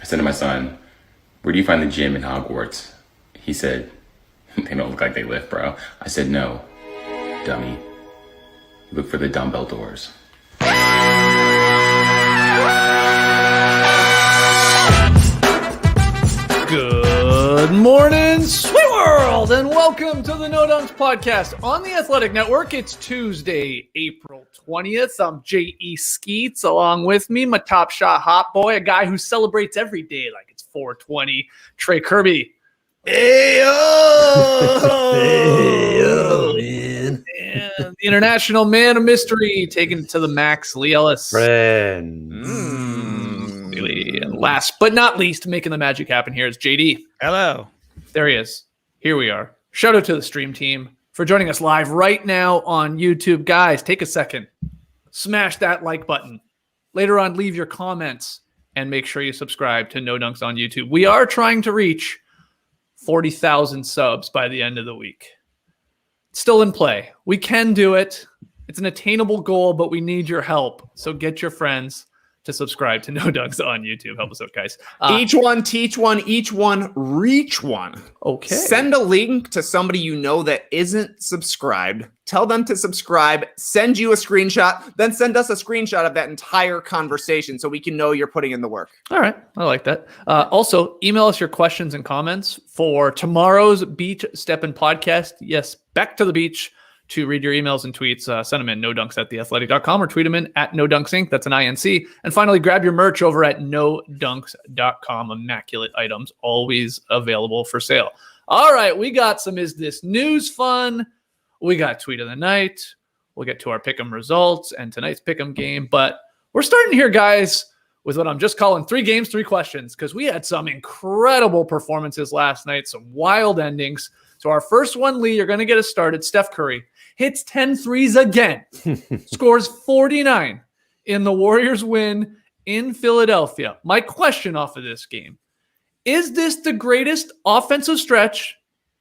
said to my son, where do you find the gym in Hogwarts? He said, they don't look like they lift, bro. I said, no, dummy. Look for the dumbbell doors. Good morning, sweet world, and welcome to the No Dunks podcast on the Athletic Network. It's Tuesday, April 20th. I'm J.E. Skeets. Along with me, my top shot hot boy, a guy who celebrates every day like it's 420, Trey Kirby. Hey-o! Hey-o, man. And the international man of mystery, taking it to the max, Lee Ellis. Friend. And last but not least, making the magic happen here is JD. Hello. There he is. Here we are. Shout out to the stream team for joining us live right now on YouTube. Guys, take a second. Smash that like button. Later on, leave your comments and make sure you subscribe to No Dunks on YouTube. We are trying to reach 40,000 subs by the end of the week. It's still in play. We can do it. It's an attainable goal, but we need your help. So get your friends to subscribe to No Dunks on YouTube. Help us out, guys. Each one, teach one, each one, reach one. Okay. Send a link to somebody you know that isn't subscribed. Tell them to subscribe. Send you a screenshot. Then send us a screenshot of that entire conversation so we can know you're putting in the work. All right. I like that. Also, email us your questions and comments for tomorrow's Beach Steppin' podcast. Yes, back to the beach. To read your emails and tweets, send them in nodunks@theathletic.com or tweet them in at nodunksink. That's an INC. And finally, grab your merch over at nodunks.com. Immaculate items, always available for sale. All right, we got some Is This News fun. We got Tweet of the Night. We'll get to our Pick'em results and tonight's Pick'em game. But we're starting here, guys, with what I'm just calling 3 games, 3 questions, because we had some incredible performances last night, some wild endings. So our first one, Lee, you're going to get us started. Steph Curry hits 10 threes again, scores 49 in the Warriors win in Philadelphia. My question off of this game, is this the greatest offensive stretch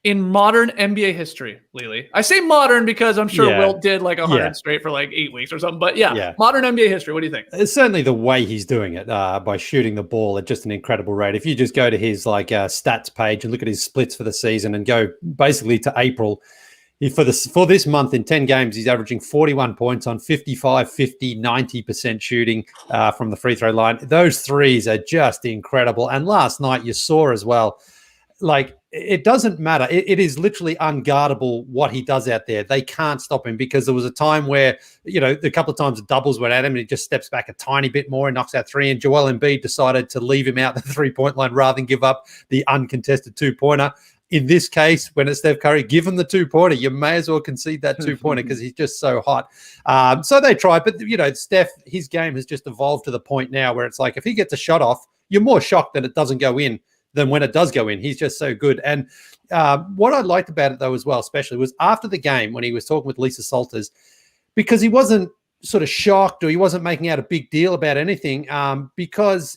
in modern NBA history, Lily? I say modern because I'm sure Wilt did like 100 straight for like 8 weeks or something. But modern NBA history. What do you think? It's certainly the way he's doing it by shooting the ball at just an incredible rate. If you just go to his stats page and look at his splits for the season and go basically to April, for this month in 10 games, he's averaging 41 points on 55, 50, 90% shooting from the free throw line. Those threes are just incredible. And last night you saw as well, it doesn't matter. It is literally unguardable what he does out there. They can't stop him because there was a time where, a couple of times the doubles went at him and he just steps back a tiny bit more and knocks out 3. And Joel Embiid decided to leave him out the 3-point line rather than give up the uncontested 2-pointer. In this case, when it's Steph Curry, give him the 2-pointer. You may as well concede that 2-pointer because he's just so hot. So they tried. But, Steph, his game has just evolved to the point now where it's like if he gets a shot off, you're more shocked that it doesn't go in than when it does go in. He's just so good. And what I liked about it, though, as well, especially, was after the game when he was talking with Lisa Salters, because he wasn't sort of shocked or he wasn't making out a big deal about anything because,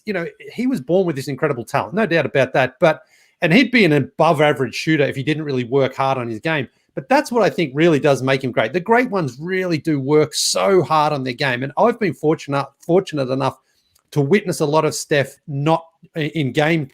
he was born with this incredible talent. No doubt about that. And he'd be an above-average shooter if he didn't really work hard on his game. But that's what I think really does make him great. The great ones really do work so hard on their game. And I've been fortunate enough to witness a lot of Steph not in game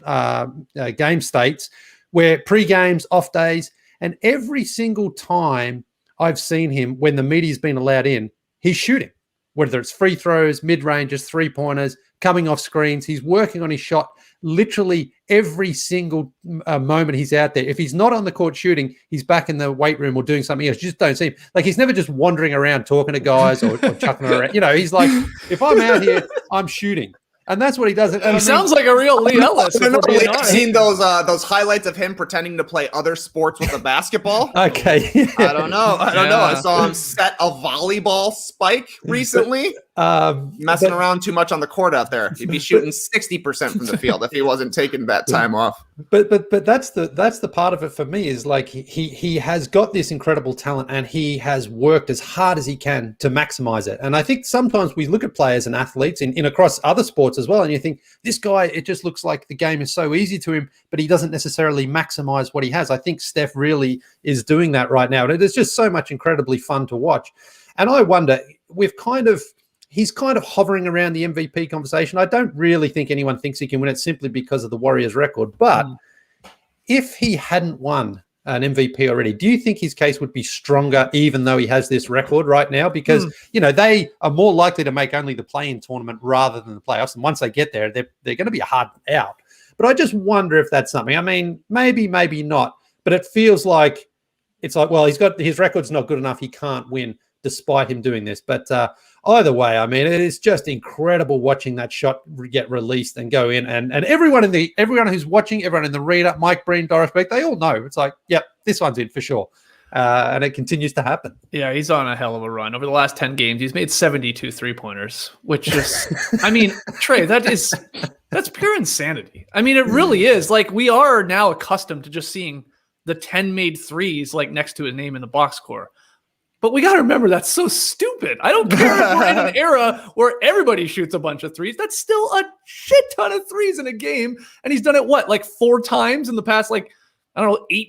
states where pre-games, off days, and every single time I've seen him when the media's been allowed in, he's shooting. Whether it's free throws, mid-ranges, 3-pointers, coming off screens, he's working on his shot literally every single moment he's out there. If he's not on the court shooting, he's back in the weight room or doing something else. You just don't see him. He's never just wandering around talking to guys or chucking around. He's like, if I'm out here, I'm shooting. And that's what he does. He sounds like a real Lee Ellis. I've seen those highlights of him pretending to play other sports with a basketball. Okay. I don't know. I saw him set a volleyball spike recently. Messing around too much on the court out there. He'd be shooting 60% from the field if he wasn't taking that time off. But that's the part of it for me is he has got this incredible talent and he has worked as hard as he can to maximize it. And I think sometimes we look at players and athletes in across other sports as well, and you think this guy, it just looks like the game is so easy to him, but he doesn't necessarily maximize what he has. I think Steph really is doing that right now, and it is just so much incredibly fun to watch. And I wonder, he's kind of hovering around the MVP conversation. I don't really think anyone thinks he can win it simply because of the Warriors record. But if he hadn't won an MVP already, do you think his case would be stronger even though he has this record right now? Because, they are more likely to make only the play-in tournament rather than the playoffs. And once they get there, they're going to be a hard out. But I just wonder if that's something. I mean, maybe not. But it feels like it's like, well, his record's not good enough. He can't win despite him doing this. But either way, I mean, it is just incredible watching that shot get released and go in. And everyone who's watching, everyone in the reader, Mike Breen, Doris Beck, they all know. It's like, yep, this one's in for sure. And it continues to happen. Yeah, he's on a hell of a run. Over the last 10 games, he's made 72 3-pointers, which is, I mean, Trey, that's pure insanity. I mean, it really is. Like, we are now accustomed to just seeing the 10 made threes, like, next to his name in the box score. But we got to remember that's so stupid. I don't care if we're in an era where everybody shoots a bunch of threes. That's still a shit ton of threes in a game. And he's done it, like 4 times in the past, 8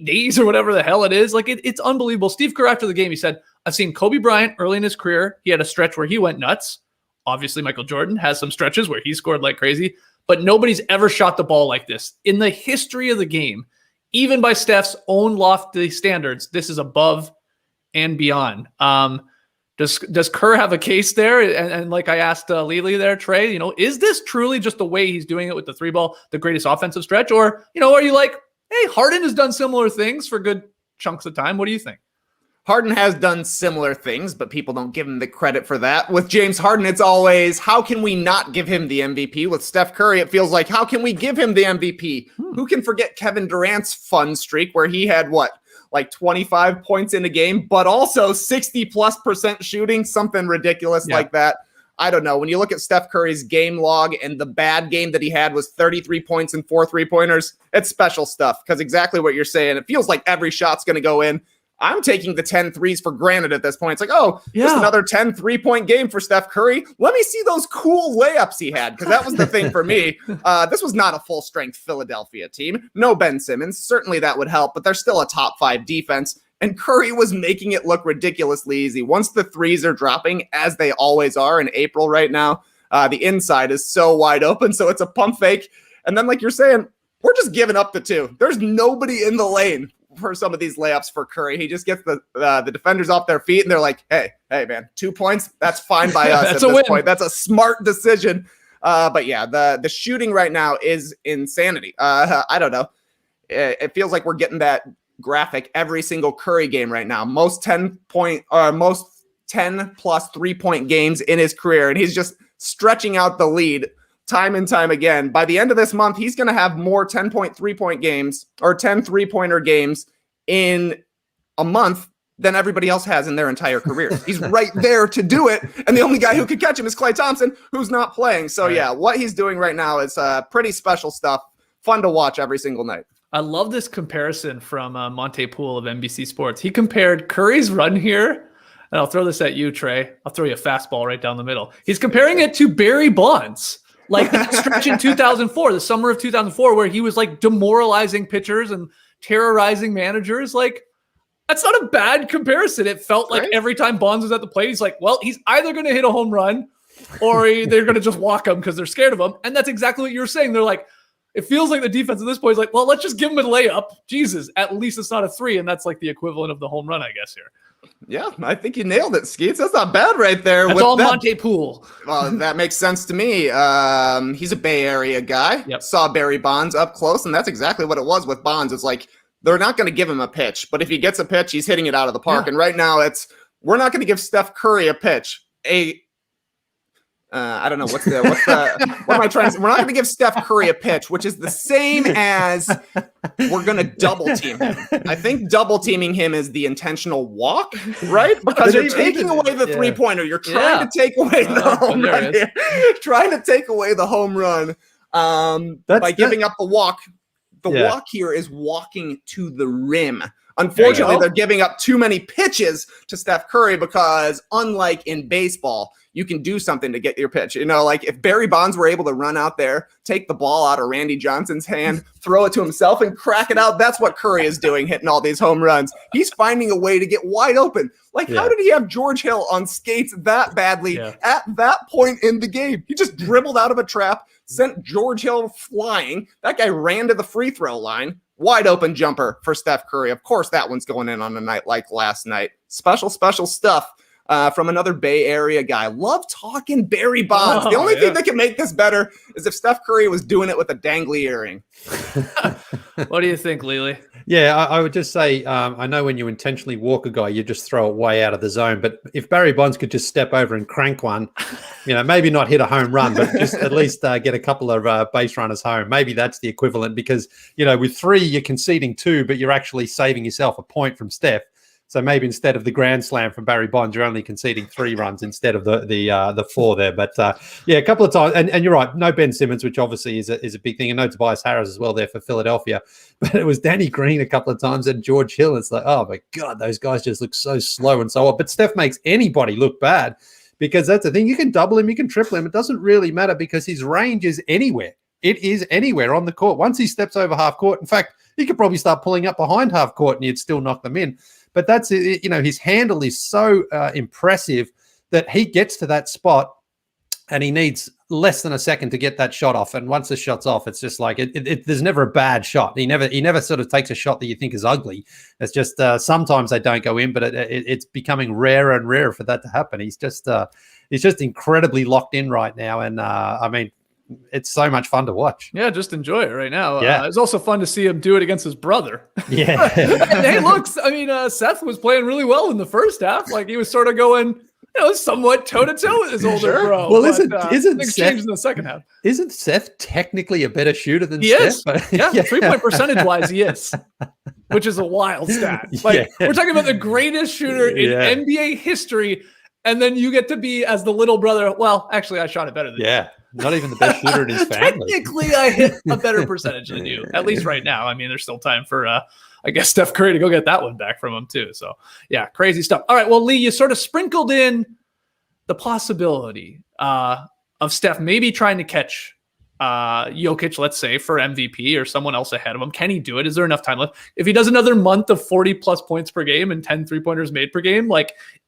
days or whatever the hell it is. Like, it's unbelievable. Steve Kerr, after the game, he said, I've seen Kobe Bryant early in his career. He had a stretch where he went nuts. Obviously, Michael Jordan has some stretches where he scored like crazy. But nobody's ever shot the ball like this. In the history of the game, even by Steph's own lofty standards, this is above and beyond. Does Kerr have a case there? And like I asked Lely there, Trey, is this truly just the way he's doing it with the 3-ball, the greatest offensive stretch? Or, are you like, hey, Harden has done similar things for good chunks of time. What do you think? Harden has done similar things, but people don't give him the credit for that. With James Harden, it's always, how can we not give him the MVP? With Steph Curry, it feels like, how can we give him the MVP? Who can forget Kevin Durant's fun streak where he had 25 points in a game, but also 60+% shooting, something ridiculous like that. I don't know. When you look at Steph Curry's game log and the bad game that he had was 33 points and 4 3-pointers, it's special stuff because exactly what you're saying. It feels like every shot's going to go in. I'm taking the 10 threes for granted at this point. It's like, just another 10 3-point game for Steph Curry. Let me see those cool layups he had, because that was the thing for me. This was not a full-strength Philadelphia team. No Ben Simmons. Certainly that would help, but they're still a top-5 defense, and Curry was making it look ridiculously easy. Once the threes are dropping, as they always are in April right now, the inside is so wide open, so it's a pump fake. And then, like you're saying, we're just giving up the 2. There's nobody in the lane for some of these layups for Curry. He just gets the defenders off their feet, and they're like, hey, man, 2 points, that's fine by us at this point. That's a smart decision. But yeah, the shooting right now is insanity. I don't know. It feels like we're getting that graphic every single Curry game right now. Most 10+ 3-point games in his career, and he's just stretching out the lead time and time again. By the end of this month, he's going to have more 10-point 3-point games or 10 3-pointer games in a month than everybody else has in their entire careers. He's right there to do it. And the only guy who could catch him is Klay Thompson, who's not playing. So yeah, what he's doing right now is pretty special stuff. Fun to watch every single night. I love this comparison from Monte Poole of NBC Sports. He compared Curry's run here, and I'll throw this at you, Trey. I'll throw you a fastball right down the middle. He's comparing it to Barry Bonds. Like that stretch in 2004, the summer of 2004, where he was like demoralizing pitchers and terrorizing managers. Like, that's not a bad comparison. It felt like every time Bonds was at the plate, he's like, well, he's either going to hit a home run or they're going to just walk him because they're scared of him. And that's exactly what you're saying. They're like, it feels like the defense at this point is like, well, let's just give him a layup. Jesus, at least it's not a 3. And that's like the equivalent of the home run, I guess, here. Yeah, I think you nailed it, Skeets. That's not bad right there. That's all Monte Poole. Well, that makes sense to me. He's a Bay Area guy. Yep. Saw Barry Bonds up close, and that's exactly what it was with Bonds. It's like they're not going to give him a pitch, but if he gets a pitch, he's hitting it out of the park. Yeah. And right now, we're not going to give Steph Curry a pitch. I don't know what am I trying to say? We're not going to give Steph Curry a pitch, which is the same as we're going to double team him. I think double teaming him is the intentional walk, right? Because you're taking away the 3-pointer. You're trying to take away the home run here. Trying to take away the home run by giving up the walk. The walk here is walking to the rim Unfortunately, they're giving up too many pitches to Steph Curry because unlike in baseball, you can do something to get your pitch. You know, like if Barry Bonds were able to run out there, take the ball out of Randy Johnson's hand, throw it to himself and crack it out. That's what Curry is doing, hitting all these home runs. He's finding a way to get wide open. Like, how did he have George Hill on skates that badly at that point in the game? He just dribbled out of a trap, sent George Hill flying. That guy ran to the free throw line. Wide open jumper for Steph Curry. Of course, that one's going in on a night like last night. Special stuff from another Bay Area guy. Love talking Barry Bonds. The only thing that can make this better is if Steph Curry was doing it with a dangly earring. What do you think, Lily? Yeah, I would just say, I know when you intentionally walk a guy, you just throw it way out of the zone. But if Barry Bonds could just step over and crank one, maybe not hit a home run, but just at least get a couple of base runners home. Maybe that's the equivalent because, with 3, you're conceding 2, but you're actually saving yourself a point from Steph. So maybe instead of the grand slam from Barry Bonds, you're only conceding 3 runs instead of the 4 there. But a couple of times, and you're right, no Ben Simmons, which obviously is a big thing, and no Tobias Harris as well there for Philadelphia. But it was Danny Green a couple of times and George Hill. It's like, oh my God, those guys just look so slow and so on. But Steph makes anybody look bad because that's the thing. You can double him, you can triple him. It doesn't really matter because his range is anywhere. It is anywhere on the court. Once he steps over half court, in fact, he could probably start pulling up behind half court and you'd still knock them in. But that's, his handle is so impressive that he gets to that spot and he needs less than a second to get that shot off. And once the shot's off, it's just like there's never a bad shot. He never sort of takes a shot that you think is ugly. It's just sometimes they don't go in, but it's becoming rarer and rarer for that to happen. He's just incredibly locked in right now. And it's so much fun to watch. Yeah, just enjoy it right now. Yeah. It's also fun to see him do it against his brother. Yeah. Hey, look, Seth was playing really well in the first half. Like he was sort of going, somewhat toe-to-toe with his older bro. Well, but, isn't things Seth, changed in the second half. Isn't Seth technically a better shooter than He Steph? is. Yeah, 3-point percentage-wise, he is. Which is a wild stat. Like we're talking about the greatest shooter in NBA history, and then you get to be as the little brother. Well, actually, I shot it better than you. Not even the best shooter in his family. Technically, I hit a better percentage than you, at least right now. There's still time for, I guess, Steph Curry to go get that one back from him, too. So, yeah, crazy stuff. All right, well, Lee, you sort of sprinkled in the possibility of Steph maybe trying to catch Jokic, let's say, for MVP or someone else ahead of him. Can he do it? Is there enough time left? If he does another month of 40-plus points per game and 10 3-pointers made per game,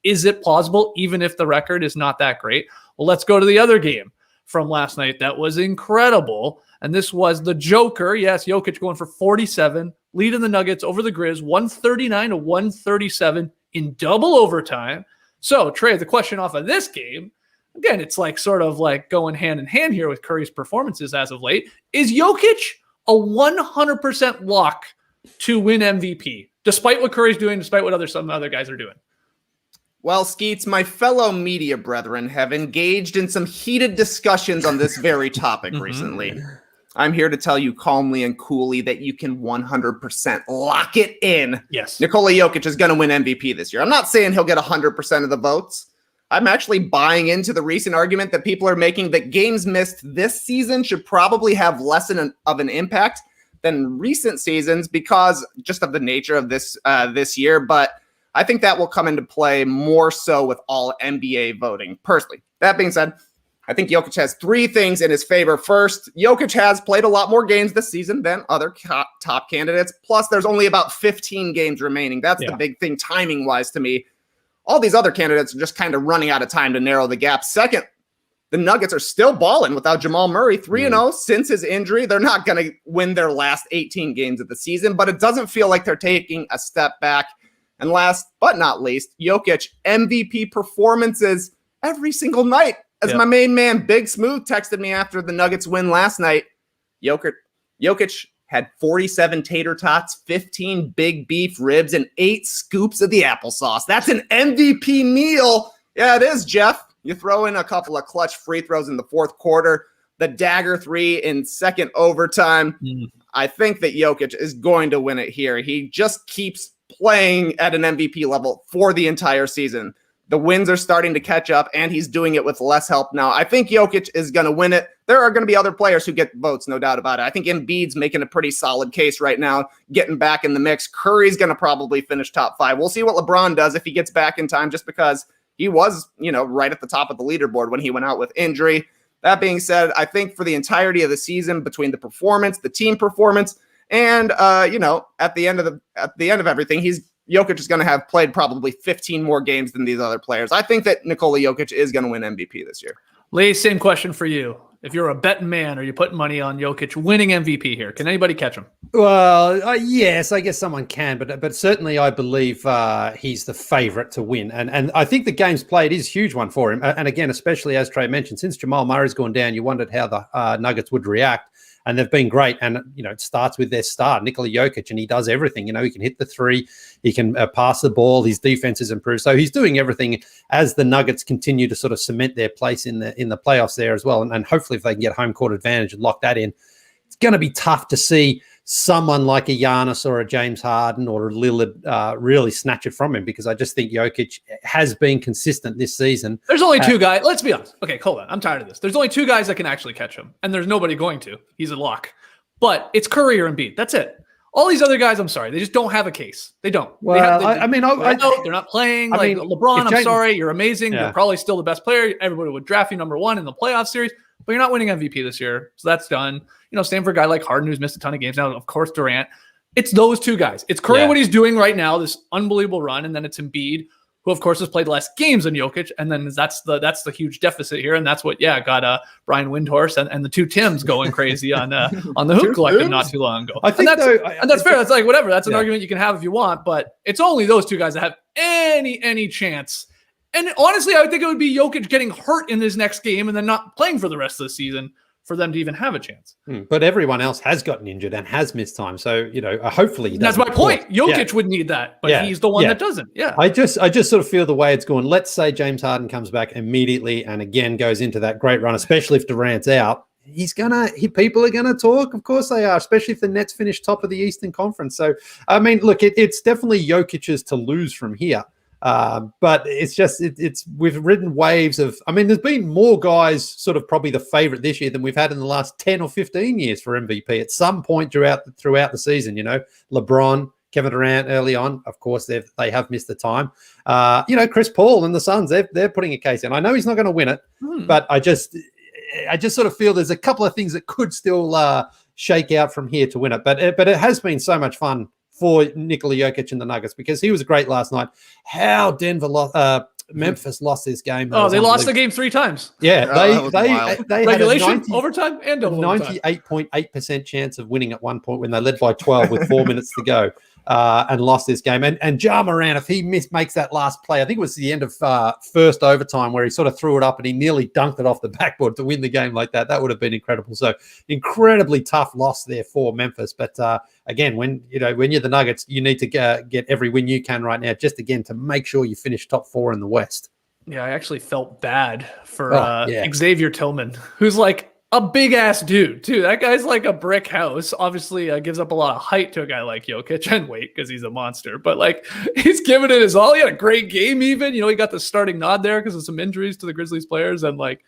is it plausible, even if the record is not that great? Well, let's go to the other game from last night that was incredible, and this was the Joker. Yes, Jokic going for 47, leading the Nuggets over the Grizz, 139 to 137 in double overtime. So, Trey, the question off of this game, again, it's sort of going hand in hand here with Curry's performances as of late. Is Jokic a 100% lock to win MVP, despite what Curry's doing, despite what some other guys are doing? Well, Skeets, my fellow media brethren have engaged in some heated discussions on this very topic recently. I'm here to tell you calmly and coolly that you can 100% lock it in. Yes. Nikola Jokic is going to win MVP this year. I'm not saying he'll get 100% of the votes. I'm actually buying into the recent argument that people are making that games missed this season should probably have less of an impact than recent seasons because just of the nature of this year. But I think that will come into play more so with all NBA voting, personally. That being said, I think Jokic has 3 things in his favor. First, Jokic has played a lot more games this season than other top candidates. Plus, there's only about 15 games remaining. That's the big thing timing-wise to me. All these other candidates are just kind of running out of time to narrow the gap. Second, the Nuggets are still balling without Jamal Murray, 3-0 since his injury. They're not going to win their last 18 games of the season, but it doesn't feel like they're taking a step back. And last but not least, Jokic MVP performances every single night. As my main man, Big Smooth, texted me after the Nuggets win last night, Jokic had 47 tater tots, 15 big beef ribs, and 8 scoops of the applesauce. That's an MVP meal. Yeah, it is, Jeff. You throw in a couple of clutch free throws in the fourth quarter, the dagger 3 in second overtime. I think that Jokic is going to win it here. He just keeps playing at an MVP level for the entire season. The wins are starting to catch up, and he's doing it with less help now. I think Jokic is going to win it. There are going to be other players who get votes, no doubt about it. I think Embiid's making a pretty solid case right now, getting back in the mix. Curry's going to probably finish top 5. We'll see what LeBron does if he gets back in time, just because he was, right at the top of the leaderboard when he went out with injury. That being said, I think for the entirety of the season, between the performance, the team performance, and at the end of everything, Jokic is going to have played probably 15 more games than these other players. I think that Nikola Jokic is going to win MVP this year. Lee, same question for you. If you're a betting man, are you putting money on Jokic winning MVP here? Can anybody catch him? Well, yes, I guess someone can, but certainly I believe he's the favorite to win. And I think the games played is a huge one for him. And again, especially as Trey mentioned, since Jamal Murray's gone down, you wondered how the Nuggets would react. And they've been great. And, it starts with their star, Nikola Jokic, and he does everything. He can hit the three, he can pass the ball, his defense is improved. So he's doing everything as the Nuggets continue to sort of cement their place in the playoffs there as well. And hopefully if they can get home court advantage and lock that in, it's going to be tough to see someone like a Giannis or a James Harden or a Lillard really snatch it from him, because I just think Jokic has been consistent this season. There's only two guys. Let's be honest. Okay, hold on. I'm tired of this. There's only two guys that can actually catch him, and there's nobody going to. He's a lock. But it's Curry or Embiid. That's it. All these other guys, I'm sorry, they just don't have a case. They don't. Well, they're not playing. LeBron, I'm sorry, you're amazing. Yeah. You're probably still the best player. Everybody would draft you number 1 in the playoff series, but you're not winning MVP this year. So that's done. Same for a guy like Harden, who's missed a ton of games now. Of course, Durant. It's those two guys. It's Curry, what he's doing right now, this unbelievable run, and then it's Embiid, who of course has played less games than Jokic, and then that's the huge deficit here, and that's what got Brian Windhorst and the two Tims going crazy on the Hoop Collective not too long ago. I think that's fair. That's like whatever. That's an argument you can have if you want, but it's only those two guys that have any chance. And honestly, I would think it would be Jokic getting hurt in this next game and then not playing for the rest of the season for them to even have a chance. But everyone else has gotten injured and has missed time. So, hopefully he that's my point. Jokic would need that, but he's the one that doesn't. Yeah. I just sort of feel the way it's going. Let's say James Harden comes back immediately and again goes into that great run, especially if Durant's out. People are gonna talk. Of course they are, especially if the Nets finish top of the Eastern Conference. So, I mean, look, it's definitely Jokic's to lose from here. But we've ridden waves of, there's been more guys sort of probably the favorite this year than we've had in the last 10 or 15 years for MVP at some point throughout the season. LeBron, Kevin Durant early on, of course they have missed the time. Chris Paul and the Suns, they're putting a case in. I know he's not going to win it, but I just sort of feel there's a couple of things that could still shake out from here to win it. But it has been so much fun for Nikola Jokic and the Nuggets, because he was great last night. How Memphis lost this game. They lost the game 3 times. Yeah, they regulation, had overtime, and double 98.8% chance of winning at one point when they led by 12 with 4 minutes to go, and lost this game. And Ja Morant, if he makes that last play, I think it was the end of first overtime where he sort of threw it up and he nearly dunked it off the backboard to win the game like that. That would have been incredible. So incredibly tough loss there for Memphis. But again, when you're the Nuggets, you need to get every win you can right now, just again to make sure you finish top 4 in the West. Yeah, I actually felt bad for Xavier Tillman, who's like a big ass dude too. That guy's like a brick house. Obviously, gives up a lot of height to a guy like Jokic and weight because he's a monster. But like, he's giving it his all. He had a great game. Even he got the starting nod there because of some injuries to the Grizzlies players, and like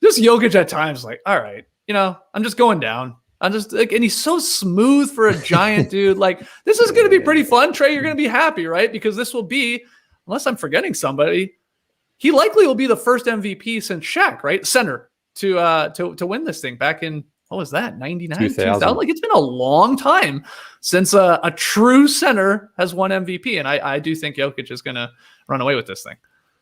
just Jokic at times, like, all right, I'm just going down. I'm just like, and he's so smooth for a giant dude. Like, this is going to be pretty fun. Trey, you're going to be happy, right? Because this will be, unless I'm forgetting somebody, he likely will be the first MVP since Shaq, right? Center to win this thing back in, what was that? 99, 2000. Like, it's been a long time since a true center has won MVP. And I do think Jokic is going to run away with this thing.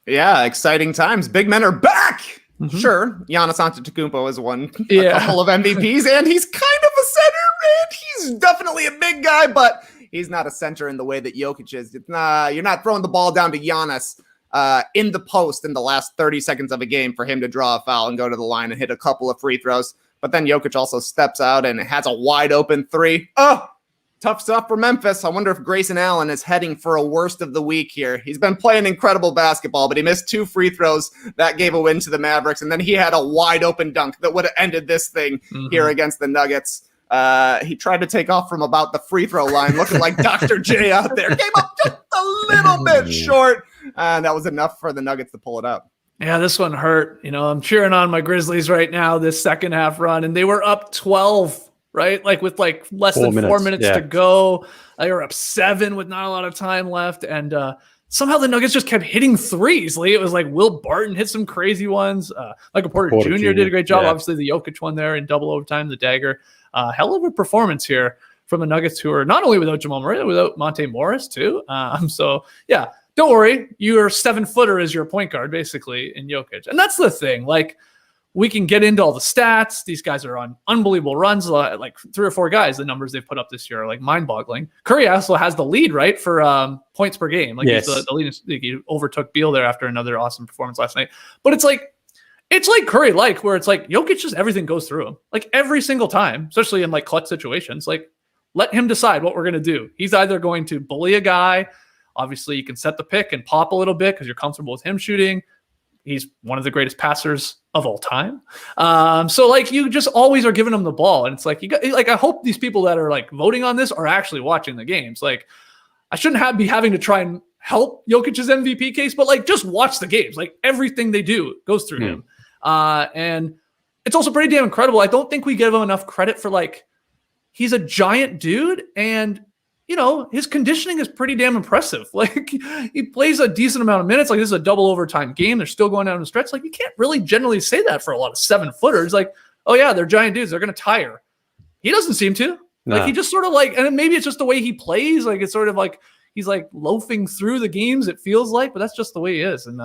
Yeah, exciting times. Big men are back. Mm-hmm. Sure, Giannis Antetokounmpo has won a couple of MVPs, and he's kind of a center, and he's definitely a big guy, but he's not a center in the way that Jokic is. You're not throwing the ball down to Giannis in the post in the last 30 seconds of a game for him to draw a foul and go to the line and hit a couple of free throws. But then Jokic also steps out and has a wide open 3. Oh, tough stuff for Memphis. I wonder if Grayson Allen is heading for a worst of the week here. He's been playing incredible basketball, but he missed 2 free throws. That gave a win to the Mavericks. And then he had a wide open dunk that would have ended this thing here against the Nuggets. He tried to take off from about the free throw line, looking like Dr. J out there. Came up just a little bit short. And that was enough for the Nuggets to pull it out. Yeah, this one hurt. I'm cheering on my Grizzlies right now, this second half run, and they were up 12, right? Like with less than 4 minutes to go. They were up 7 with not a lot of time left. And somehow the Nuggets just kept hitting threes. It was like Will Barton hit some crazy ones. Michael Porter Jr. did a great job. Obviously, the Jokic one there in double overtime, the dagger. Hell of a performance here from the Nuggets, who are not only without Jamal Murray, without Monte Morris too. So, yeah. Don't worry, your 7-footer is your point guard, basically, in Jokic. And that's the thing. We can get into all the stats. These guys are on unbelievable runs. 3 or 4 guys, the numbers they've put up this year are mind-boggling. Curry also has the lead, right, for points per game. He's the lead. He overtook Beal there after another awesome performance last night. But it's like Curry, where it's Jokic, just everything goes through him. Every single time, especially in clutch situations. Let him decide what we're going to do. He's either going to bully a guy. Obviously, you can set the pick and pop a little bit because you're comfortable with him shooting. He's one of the greatest passers of all time. So you just always are giving him the ball. And it's I hope these people that are voting on this are actually watching the games. I shouldn't be having to try and help Jokic's MVP case, but just watch the games. Everything they do goes through him. And it's also pretty damn incredible. I don't think we give him enough credit for he's a giant dude, and his conditioning is pretty damn impressive. He plays a decent amount of minutes. This is a double overtime game. They're still going down the stretch. You can't really generally say that for a lot of 7-footers. Oh yeah, they're giant dudes. They're going to tire. He doesn't seem to. No. He just sort of and then maybe it's just the way he plays. It's sort of he's loafing through the games, it feels but that's just the way he is. And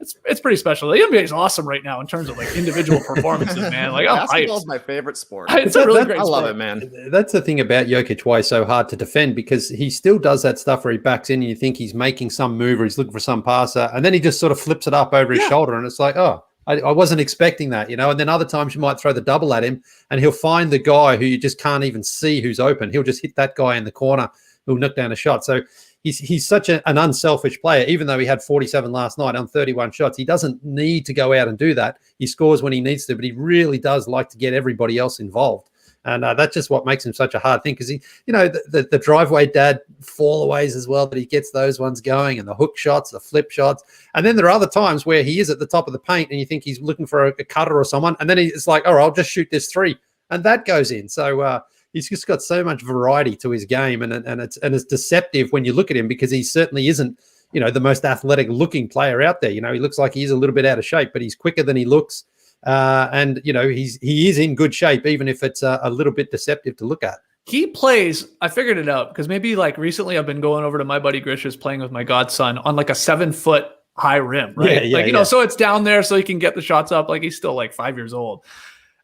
it's pretty special. The NBA is awesome right now in terms of individual performances, man. Basketball is my favorite sport. It's a really great sport. I love it, man. That's the thing about Jokic, why he's so hard to defend, because he still does that stuff where he backs in and you think he's making some move or he's looking for some passer, and then he just sort of flips it up over his shoulder, and it's I wasn't expecting that, And then other times you might throw the double at him and he'll find the guy who you just can't even see who's open. He'll just hit that guy in the corner who'll knock down a shot. So he's such an unselfish player. Even though he had 47 last night on 31 shots, he doesn't need to go out and do that. He scores when he needs to, but he really does like to get everybody else involved. And that's just what makes him such a hard thing, because the driveway dad fallaways as well, that he gets those ones going, and the hook shots, the flip shots. And then there are other times where he is at the top of the paint and you think he's looking for a cutter or someone, and then it's I'll just shoot this 3, and that goes in. So he's just got so much variety to his game, and it's deceptive when you look at him, because he certainly isn't, the most athletic looking player out there. He looks like he's a little bit out of shape, but he's quicker than he looks. And he is in good shape, even if it's a little bit deceptive to look at. He plays, I figured it out, because maybe recently I've been going over to my buddy Grish's playing with my godson on a 7-foot high rim, right? Yeah. So it's down there so he can get the shots up. He's still 5 years old.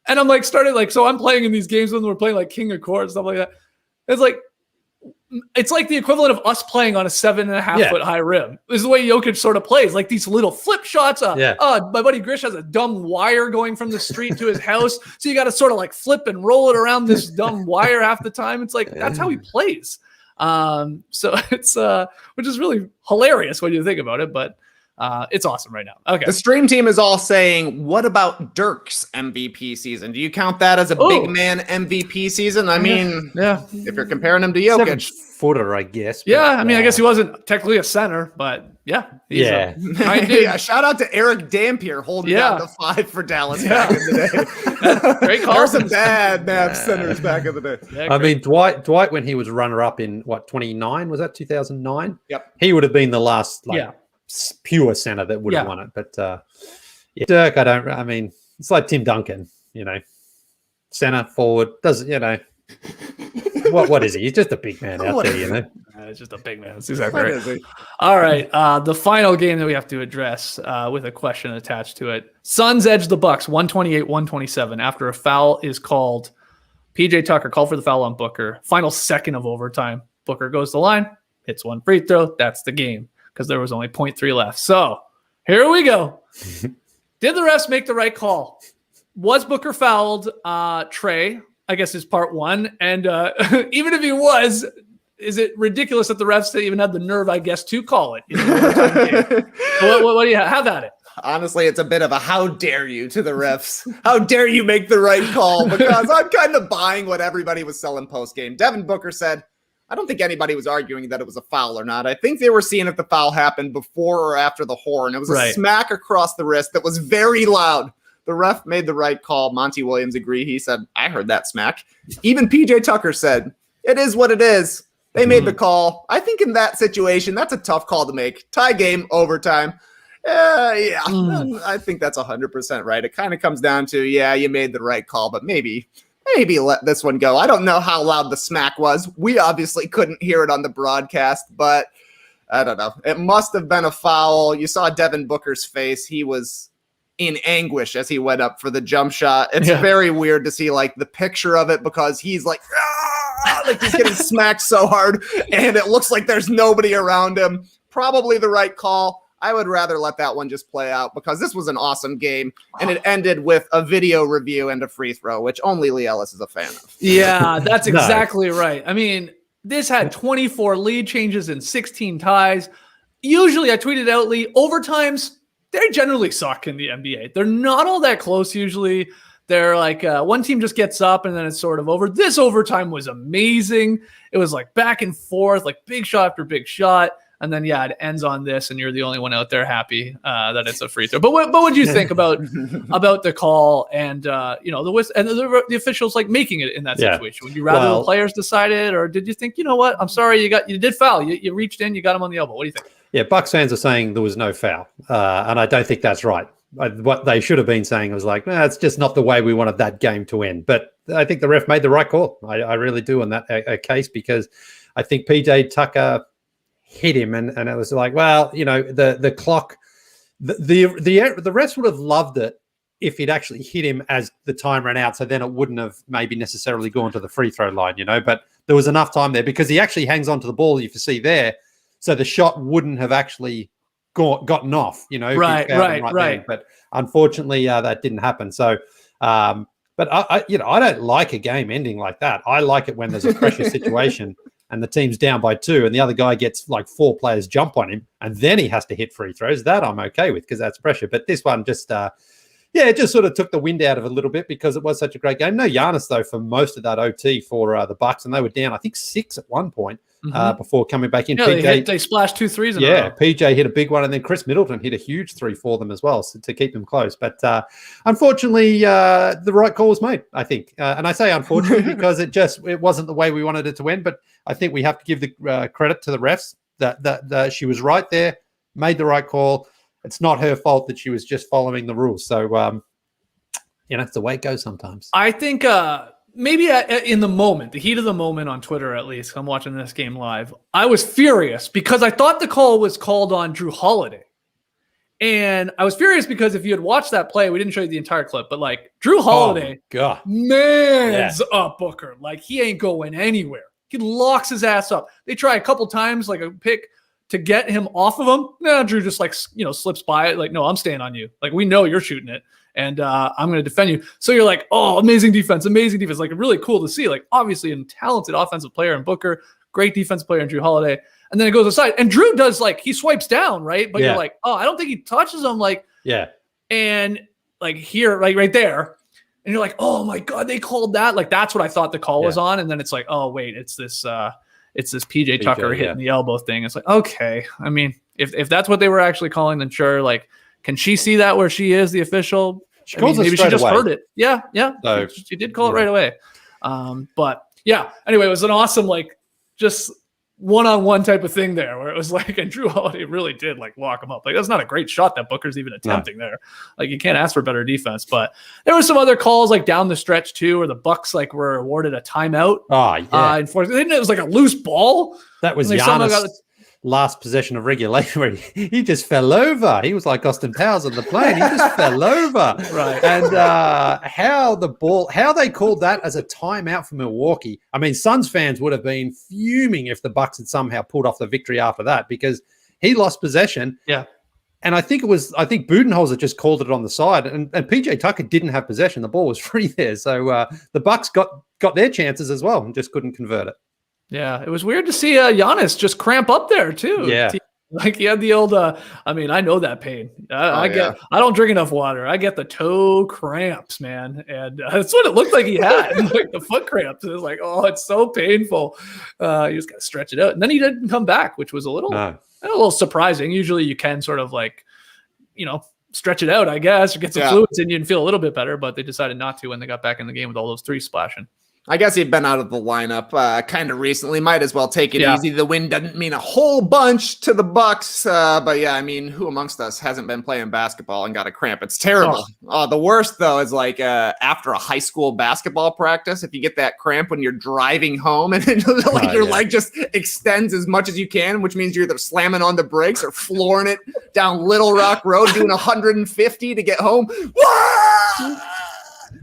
And I'm so I'm playing in these games when we're playing King of Court, stuff like that. It's the equivalent of us playing on a 7.5-foot high rim. This is the way Jokic sort of plays, these little flip shots. My buddy Grish has a dumb wire going from the street to his house, so you got to sort of flip and roll it around this dumb wire half the time. It's that's how he plays. So it's which is really hilarious when you think about it, but it's awesome right now. Okay. The stream team is all saying, what about Dirk's MVP season? Do you count that as a big man MVP season? I mean, if you're comparing him to Jokic. 7-footer, I guess. But, I guess he wasn't technically a center, but shout out to Eric Dampier holding down the 5 for Dallas back in the day. Great call. There's some bad Mavs centers back in the day. Yeah, I mean, Dwight, when he was runner-up in, 29? Was that 2009? Yep. He would have been the last, pure center that would have won it. But Dirk, it's like Tim Duncan, center, forward, what is he? He's just a big man out there, It's just a big man. That's exactly right. All right. The final game that we have to address with a question attached to it. Suns edge the Bucks 128-127 after a foul is called. PJ Tucker called for the foul on Booker. Final second of overtime. Booker goes to the line, hits one free throw. That's the game, because there was only 0.3 left. So here we go. Did the refs make the right call? Was Booker fouled? Trey, I guess, is part one. And even if he was, is it ridiculous that the refs even had the nerve, I guess, to call it? What do you have at it? Honestly, it's a bit of a how dare you to the refs. How dare you make the right call? Because I'm kind of buying what everybody was selling post-game. Devin Booker said, I don't think anybody was arguing that it was a foul or not. I think they were seeing if the foul happened before or after the horn. It was a smack across the wrist that was very loud. The ref made the right call. Monty Williams agreed. He said, I heard that smack. Even PJ Tucker said, it is what it is. They made the call. I think in that situation, that's a tough call to make. Tie game, overtime. I think that's 100% right. It kind of comes down to, you made the right call, but maybe let this one go. I don't know how loud the smack was. We obviously couldn't hear it on the broadcast, but I don't know. It must have been a foul. You saw Devin Booker's face. He was in anguish as he went up for the jump shot. It's very weird to see like the picture of it because he's like he's getting smacked so hard and it looks like there's nobody around him. Probably the right call. I would rather let that one just play out because this was an awesome game and it ended with a video review and a free throw, which only Lee Ellis is a fan of. Yeah, that's exactly right. I mean, this had 24 lead changes and 16 ties. Usually I tweeted out, Lee, overtimes, they generally suck in the NBA. They're not all that close usually. They're like one team just gets up and then it's sort of over. This overtime was amazing. It was like back and forth, like big shot after big shot. And then, it ends on this, and you're the only one out there happy that it's a free throw. But what would you think about the call and the officials like making it in that situation? Would you rather the players decided, or did you think, you know what? I'm sorry, you did foul. You reached in, you got him on the elbow. What do you think? Yeah, Bucks fans are saying there was no foul, and I don't think that's right. What they should have been saying was like, it's just not the way we wanted that game to end. But I think the ref made the right call. I really do in that case because I think PJ Tucker hit him and it was like, the clock, the refs would have loved it if he'd actually hit him as the time ran out, so then it wouldn't have maybe necessarily gone to the free throw line, but there was enough time there because he actually hangs onto the ball, you can see there, so the shot wouldn't have actually gotten off, right. Then. But unfortunately that didn't happen. So but I don't like a game ending like that. I like it when there's a pressure situation and the team's down by 2 and the other guy gets like 4 players jump on him and then he has to hit free throws. That I'm okay with because that's pressure. But this one just, it just sort of took the wind out of it a little bit because it was such a great game. No Giannis, though, for most of that OT for the Bucks, and they were down, I think, 6 at one point before coming back in. Yeah, they splashed 2 threes in a row. PJ hit a big one, and then Chris Middleton hit a huge 3 for them as well to keep them close. But unfortunately, the right call was made, I think. And I say unfortunately because it wasn't the way we wanted it to end. But I think we have to give the credit to the refs that she was right there, made the right call. It's not her fault that she was just following the rules. So, it's the way it goes sometimes. I think maybe in the moment, the heat of the moment on Twitter, at least, I'm watching this game live, I was furious because I thought the call was called on Drew Holiday. And I was furious because if you had watched that play, we didn't show you the entire clip, but like Drew Holiday, man's up Booker. Like he ain't going anywhere. He locks his ass up. They try a couple times, like a pick to get him off of him. No, Drew just slips by it. Like, no, I'm staying on you. Like, we know you're shooting it and I'm going to defend you. So you're like, oh, amazing defense. Like really cool to see, like obviously a talented offensive player in Booker, great defensive player in Drew Holiday. And then it goes aside and Drew does he swipes down, right? But you're like, oh, I don't think he touches him. And like here, right there. And you're like, oh my God, they called that. Like, that's what I thought the call was on. And then it's like, oh wait, it's this PJ Tucker hitting the elbow thing. It's like, okay. I mean, if that's what they were actually calling, then sure. Like, can she see that where she is the official? Maybe she just heard it. Yeah. So, she did call it right away. But yeah, anyway, it was an awesome, just one-on-one type of thing there where it was and Drew Holiday really did lock him up. That's not a great shot that Booker's even attempting there. You can't ask for better defense, but there were some other calls down the stretch too, where the Bucks were awarded a timeout. It was a loose ball. That was Giannis' last possession of regulation where he just fell over. He was like Austin Powers on the plane. He just fell over. Right. And how they called that as a timeout for Milwaukee. I mean, Suns fans would have been fuming if the Bucks had somehow pulled off the victory after that because he lost possession. Yeah. And I think Budenholzer just called it on the side and PJ Tucker didn't have possession. The ball was free there. So the Bucks got their chances as well and just couldn't convert it. Yeah, it was weird to see Giannis just cramp up there too. Yeah. Like he had the old, I mean, I know that pain. I don't drink enough water. I get the toe cramps, man. And that's what it looked like he had, like the foot cramps. It was like, oh, it's so painful. You just got to stretch it out. And then he didn't come back, which was a little surprising. Usually you can sort of like, stretch it out, I guess, or get some fluids in you and feel a little bit better. But they decided not to when they got back in the game with all those threes splashing. I guess he'd been out of the lineup kind of recently. Might as well take it easy. The win doesn't mean a whole bunch to the Bucks, but yeah, I mean, who amongst us hasn't been playing basketball and got a cramp? It's terrible. The worst though is like after a high school basketball practice, if you get that cramp when you're driving home and your leg just extends as much as you can, which means you're either slamming on the brakes or flooring it down Little Rock Road, doing 150 to get home.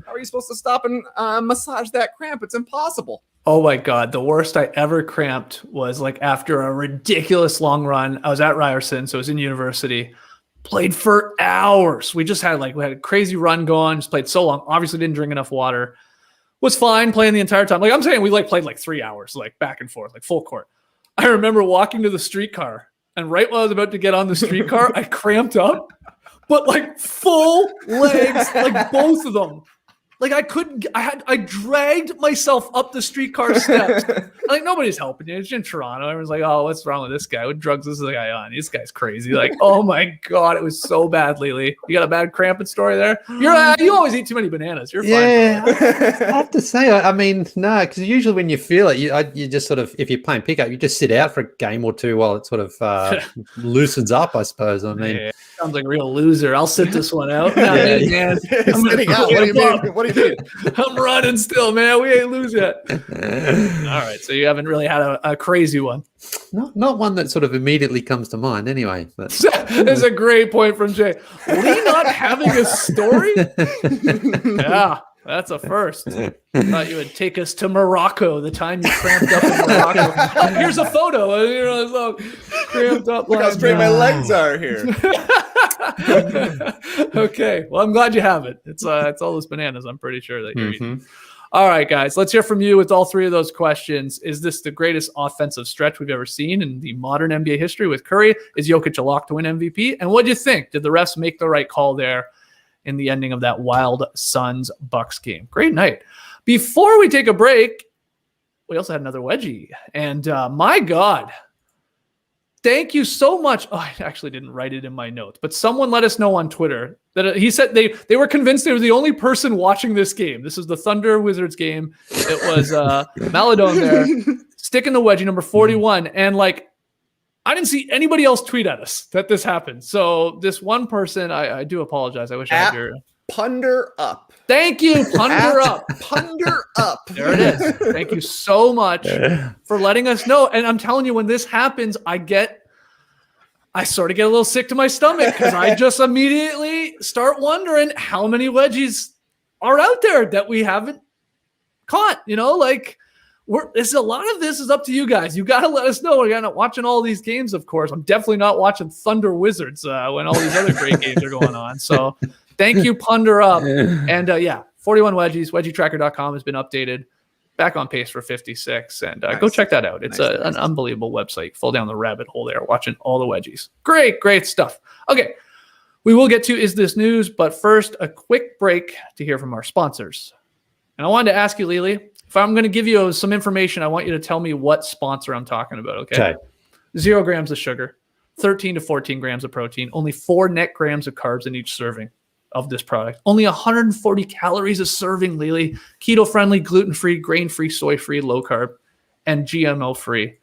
How are you supposed to stop and massage that cramp? It's impossible. Oh my God. The worst I ever cramped was like after a ridiculous long run. I was at Ryerson, so I was in university, played for hours. We had a crazy run going, just played so long. Obviously didn't drink enough water. Was fine playing the entire time. Like I'm saying, we played 3 hours, back and forth, full court. I remember walking to the streetcar, and right when I was about to get on the streetcar, I cramped up, but full legs, both of them. I dragged myself up the streetcar steps. Nobody's helping you. It's in Toronto. Everyone's like, oh, what's wrong with this guy? What drugs is this guy on? This guy's crazy. Oh my God, it was so bad, Lily. You got a bad cramping story there? You always eat too many bananas. You're fine. Yeah, I have to say, I mean, no, because usually when you feel it, you just sort of, if you're playing pickup, you just sit out for a game or two while it sort of loosens up, I suppose. I mean, sounds like a real loser. I'll sit this one out. Man. I'm sitting out. What do you mean? What do you mean? I'm running still, man. We ain't lose yet. All right. So you haven't really had a crazy one. Not one that sort of immediately comes to mind anyway. But. That's a great point from Jay. Lee not having a story? Yeah. That's a first. I thought you would take us to Morocco the time you cramped up in Morocco. Oh, here's a photo. So cramped up. Look how straight my legs are here. Okay. Well, I'm glad you have it. It's all those bananas, I'm pretty sure that you're eating. All right, guys. Let's hear from you with all three of those questions. Is this the greatest offensive stretch we've ever seen in the modern NBA history with Curry? Is Jokic a lock to win MVP? And what do you think? Did the refs make the right call there in the ending of that wild Suns-Bucks game? Great night. Before we take a break, we also had another wedgie. And my God, thank you so much. Oh, I actually didn't write it in my notes, but someone let us know on Twitter that he said they were convinced they were the only person watching this game. This is the Thunder Wizards game. It was Myles Turner there, sticking the wedgie, number 41. And I didn't see anybody else tweet at us that this happened. So this one person, I do apologize. I wish I had your Punder Up. Thank you, Punder Up. Punder Up. There it is. Thank you so much for letting us know. And I'm telling you, when this happens, I sort of get a little sick to my stomach because I just immediately start wondering how many wedgies are out there that we haven't caught. A lot of this is up to you guys. You got to let us know. We're not watching all these games, of course. I'm definitely not watching Thunder Wizards when all these other great games are going on. So thank you, Punder Up. And 41 wedgies. WedgieTracker.com has been updated. Back on pace for 56. And go check that out. It's an unbelievable website. Fall down the rabbit hole there, watching all the wedgies. Great stuff. Okay. We will get to Is This News? But first, a quick break to hear from our sponsors. And I wanted to ask you, Lily, if I'm going to give you some information, I want you to tell me what sponsor I'm talking about, okay? 0 grams of sugar, 13 to 14 grams of protein, only 4 net grams of carbs in each serving of this product. Only 140 calories a serving, Lily. Keto-friendly, gluten-free, grain-free, soy-free, low-carb, and GMO-free.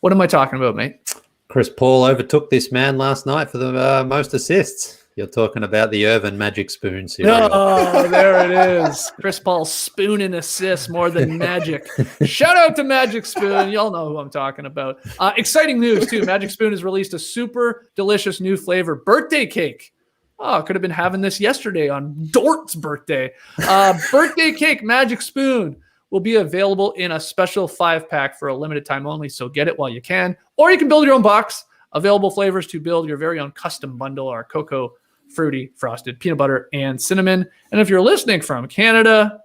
What am I talking about, mate? Chris Paul overtook this man last night for the most assists. You're talking about the Irvin Magic Spoon cereal. Oh, there it is. Chris Paul spooning assists more than Magic. Shout out to Magic Spoon. Y'all know who I'm talking about. Exciting news, too. Magic Spoon has released a super delicious new flavor birthday cake. Oh, could have been having this yesterday on Dort's birthday. Birthday cake Magic Spoon will be available in a special 5-pack for a limited time only, so get it while you can. Or you can build your own box. Available flavors to build your very own custom bundle are cocoa, fruity, frosted, peanut butter, and cinnamon. And if you're listening from Canada,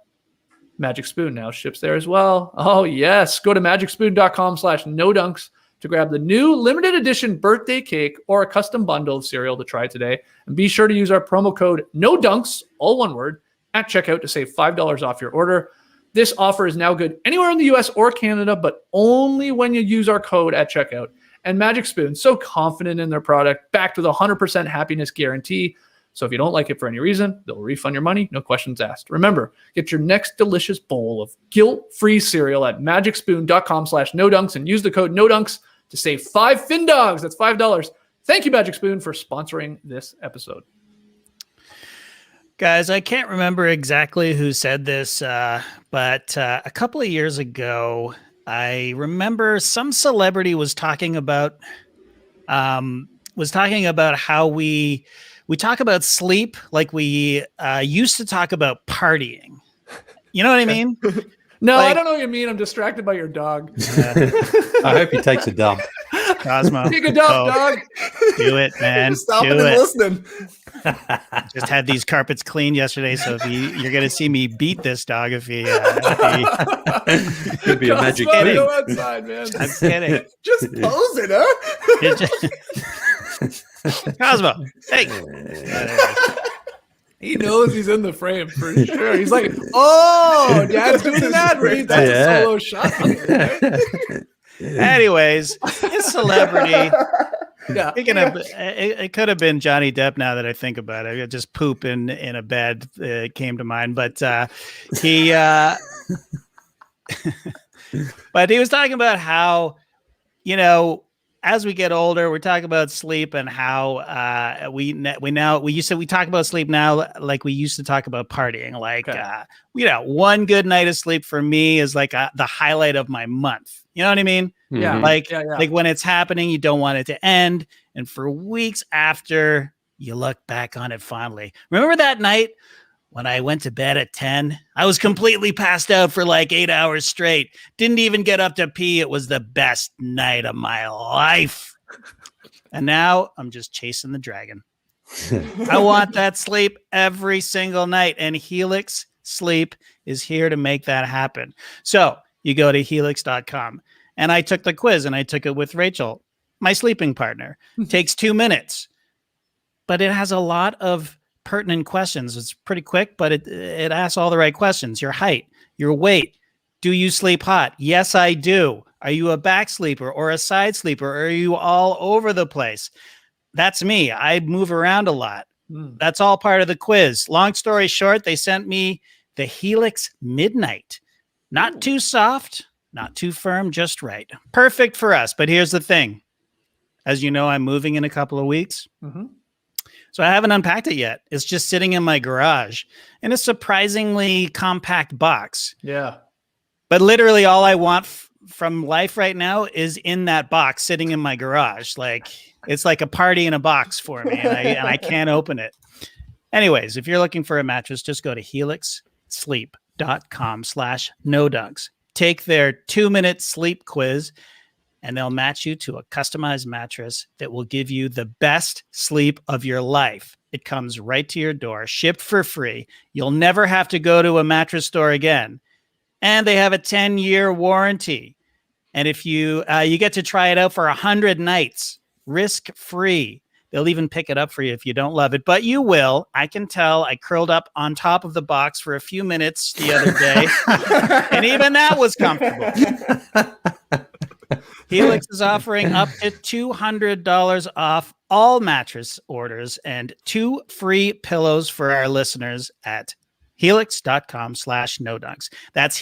Magic Spoon now ships there as well. Oh, yes. Go to magicspoon.com/nodunks to grab the new limited edition birthday cake or a custom bundle of cereal to try today. And be sure to use our promo code NODUNKS, all one word, at checkout to save $5 off your order. This offer is now good anywhere in the US or Canada, but only when you use our code at checkout. And Magic Spoon, so confident in their product, backed with a 100% happiness guarantee. So if you don't like it for any reason, they'll refund your money, no questions asked. Remember, get your next delicious bowl of guilt-free cereal at magicspoon.com/nodunks and use the code NODUNKS to save 5 fin dogs. That's $5. Thank you, Magic Spoon, for sponsoring this episode. Guys, I can't remember exactly who said this, but a couple of years ago, I remember some celebrity was talking about how we talk about sleep like we used to talk about partying. You know what I mean? No, I don't know what you mean. I'm distracted by your dog. I hope he takes a dump. Cosmo, Take a dump, dog. Do it, man. Stop Do it and listening. Just had these carpets cleaned yesterday, so if you're gonna see me beat this dog if he Could be a magic Cosmo, thing. go outside, man. I'm kidding. Just pose it, huh? Cosmo, hey. He knows he's in the frame for sure. He's like, oh, Dad's doing an ad read. That's a solo shot. Anyways, his celebrity. Yeah. Speaking of, it could have been Johnny Depp. Now that I think about it, just poop in a bed came to mind. But he, but he was talking about how, as we get older, we're talking about sleep and how we talk about sleep now like we used to talk about partying. Like, one good night of sleep for me is like the highlight of my month. You know what I mean? Yeah. Like when it's happening, you don't want it to end. And for weeks after, you look back on it fondly. Remember that night when I went to bed at 10? I was completely passed out for like 8 hours straight. Didn't even get up to pee. It was the best night of my life. And now I'm just chasing the dragon. I want that sleep every single night. And Helix Sleep is here to make that happen. So you go to helix.com. And I took the quiz and I took it with Rachel, my sleeping partner. Takes 2 minutes, but it has a lot of pertinent questions. It's pretty quick, but it asks all the right questions. Your height, your weight. Do you sleep hot? Yes, I do. Are you a back sleeper or a side sleeper? Or are you all over the place? That's me. I move around a lot. That's all part of the quiz. Long story short, they sent me the Helix Midnight. Not too soft, not too firm, just right. Perfect for us. But here's the thing. As you know, I'm moving in a couple of weeks. Mm-hmm. So I haven't unpacked it yet. It's just sitting in my garage in a surprisingly compact box. Yeah. But literally all I want from life right now is in that box sitting in my garage. Like it's like a party in a box for me and I can't open it. Anyways, if you're looking for a mattress, just go to helixsleep.com/nodunks. Take their 2-minute sleep quiz and they'll match you to a customized mattress that will give you the best sleep of your life. It comes right to your door, shipped for free. You'll never have to go to a mattress store again. And they have a 10-year warranty. And if you get to try it out for 100 nights, risk-free. They'll even pick it up for you if you don't love it, but you will. I can tell. I curled up on top of the box for a few minutes the other day, and even that was comfortable. Helix is offering up to $200 off all mattress orders and 2 free pillows for our listeners at helix.com/nodunks. That's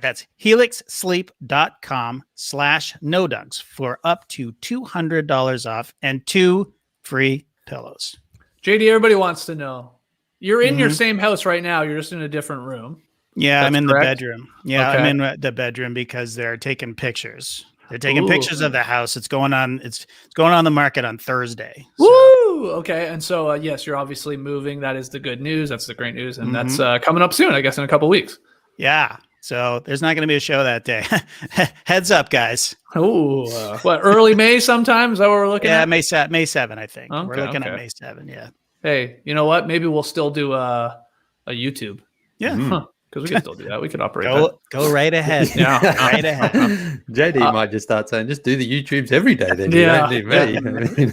that's helixsleep.com/nodunks for up to $200 off and 2 free pillows. JD, everybody wants to know. You're in your same house right now. You're just in a different room. Yeah, That's I'm in correct? the bedroom. Yeah, Okay. I'm in the bedroom because they're taking pictures. They're taking pictures of the house. It's going on the market on Thursday. So. Woo! Okay, and so yes, you're obviously moving. That is the good news. That's the great news, and that's coming up soon. I guess in a couple weeks. Yeah. So there's not going to be a show that day. Heads up, guys. Oh, what, early May sometime? Is that what we're looking at? May 7, I think. Okay, we're looking at May 7, yeah. Hey, you know what? Maybe we'll still do a YouTube. Yeah. Because we can still do that. We could operate that. Go right ahead. Yeah. Right ahead. JD might just start saying, just do the YouTubes every day. Then Yeah. you don't need me.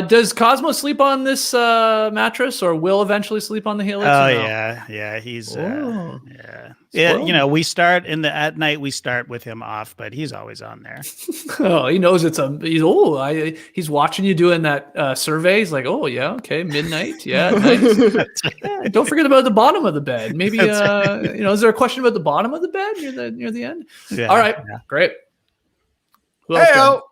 Does Cosmo sleep on this mattress, or will eventually sleep on the Helix? Oh or no? yeah. He's Oh. yeah. Spoiled. We start at night. We start with him off, but he's always on there. Oh, he knows he's watching you doing that survey. He's like, oh yeah, okay, midnight, yeah, nice. Yeah, don't forget about the bottom of the bed. Maybe is there a question about the bottom of the bed near the end? Yeah, All right, yeah. great. Who else got it?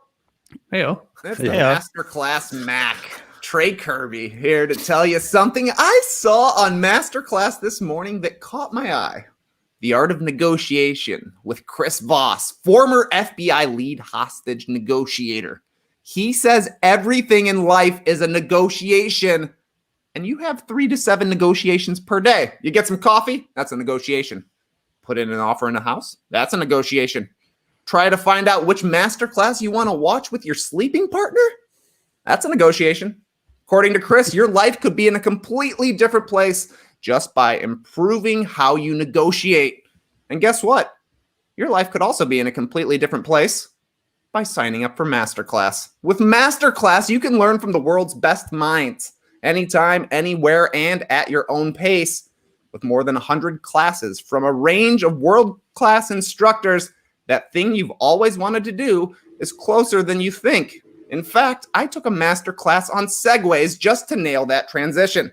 Heyo. That's the Yeah. Masterclass Mac. Trey Kirby here to tell you something I saw on Masterclass this morning that caught my eye. The Art of Negotiation with Chris Voss, former FBI lead hostage negotiator. He says everything in life is a negotiation, and you have 3 to 7 negotiations per day. You get some coffee, that's a negotiation. Put in an offer in a house, that's a negotiation. Try to find out which masterclass you want to watch with your sleeping partner, that's a negotiation. According to Chris, your life could be in a completely different place just by improving how you negotiate. And guess what? Your life could also be in a completely different place by signing up for Masterclass. With Masterclass, you can learn from the world's best minds, anytime, anywhere, and at your own pace. With more than 100 classes from a range of world-class instructors, that thing you've always wanted to do is closer than you think. In fact, I took a Masterclass on segways just to nail that transition.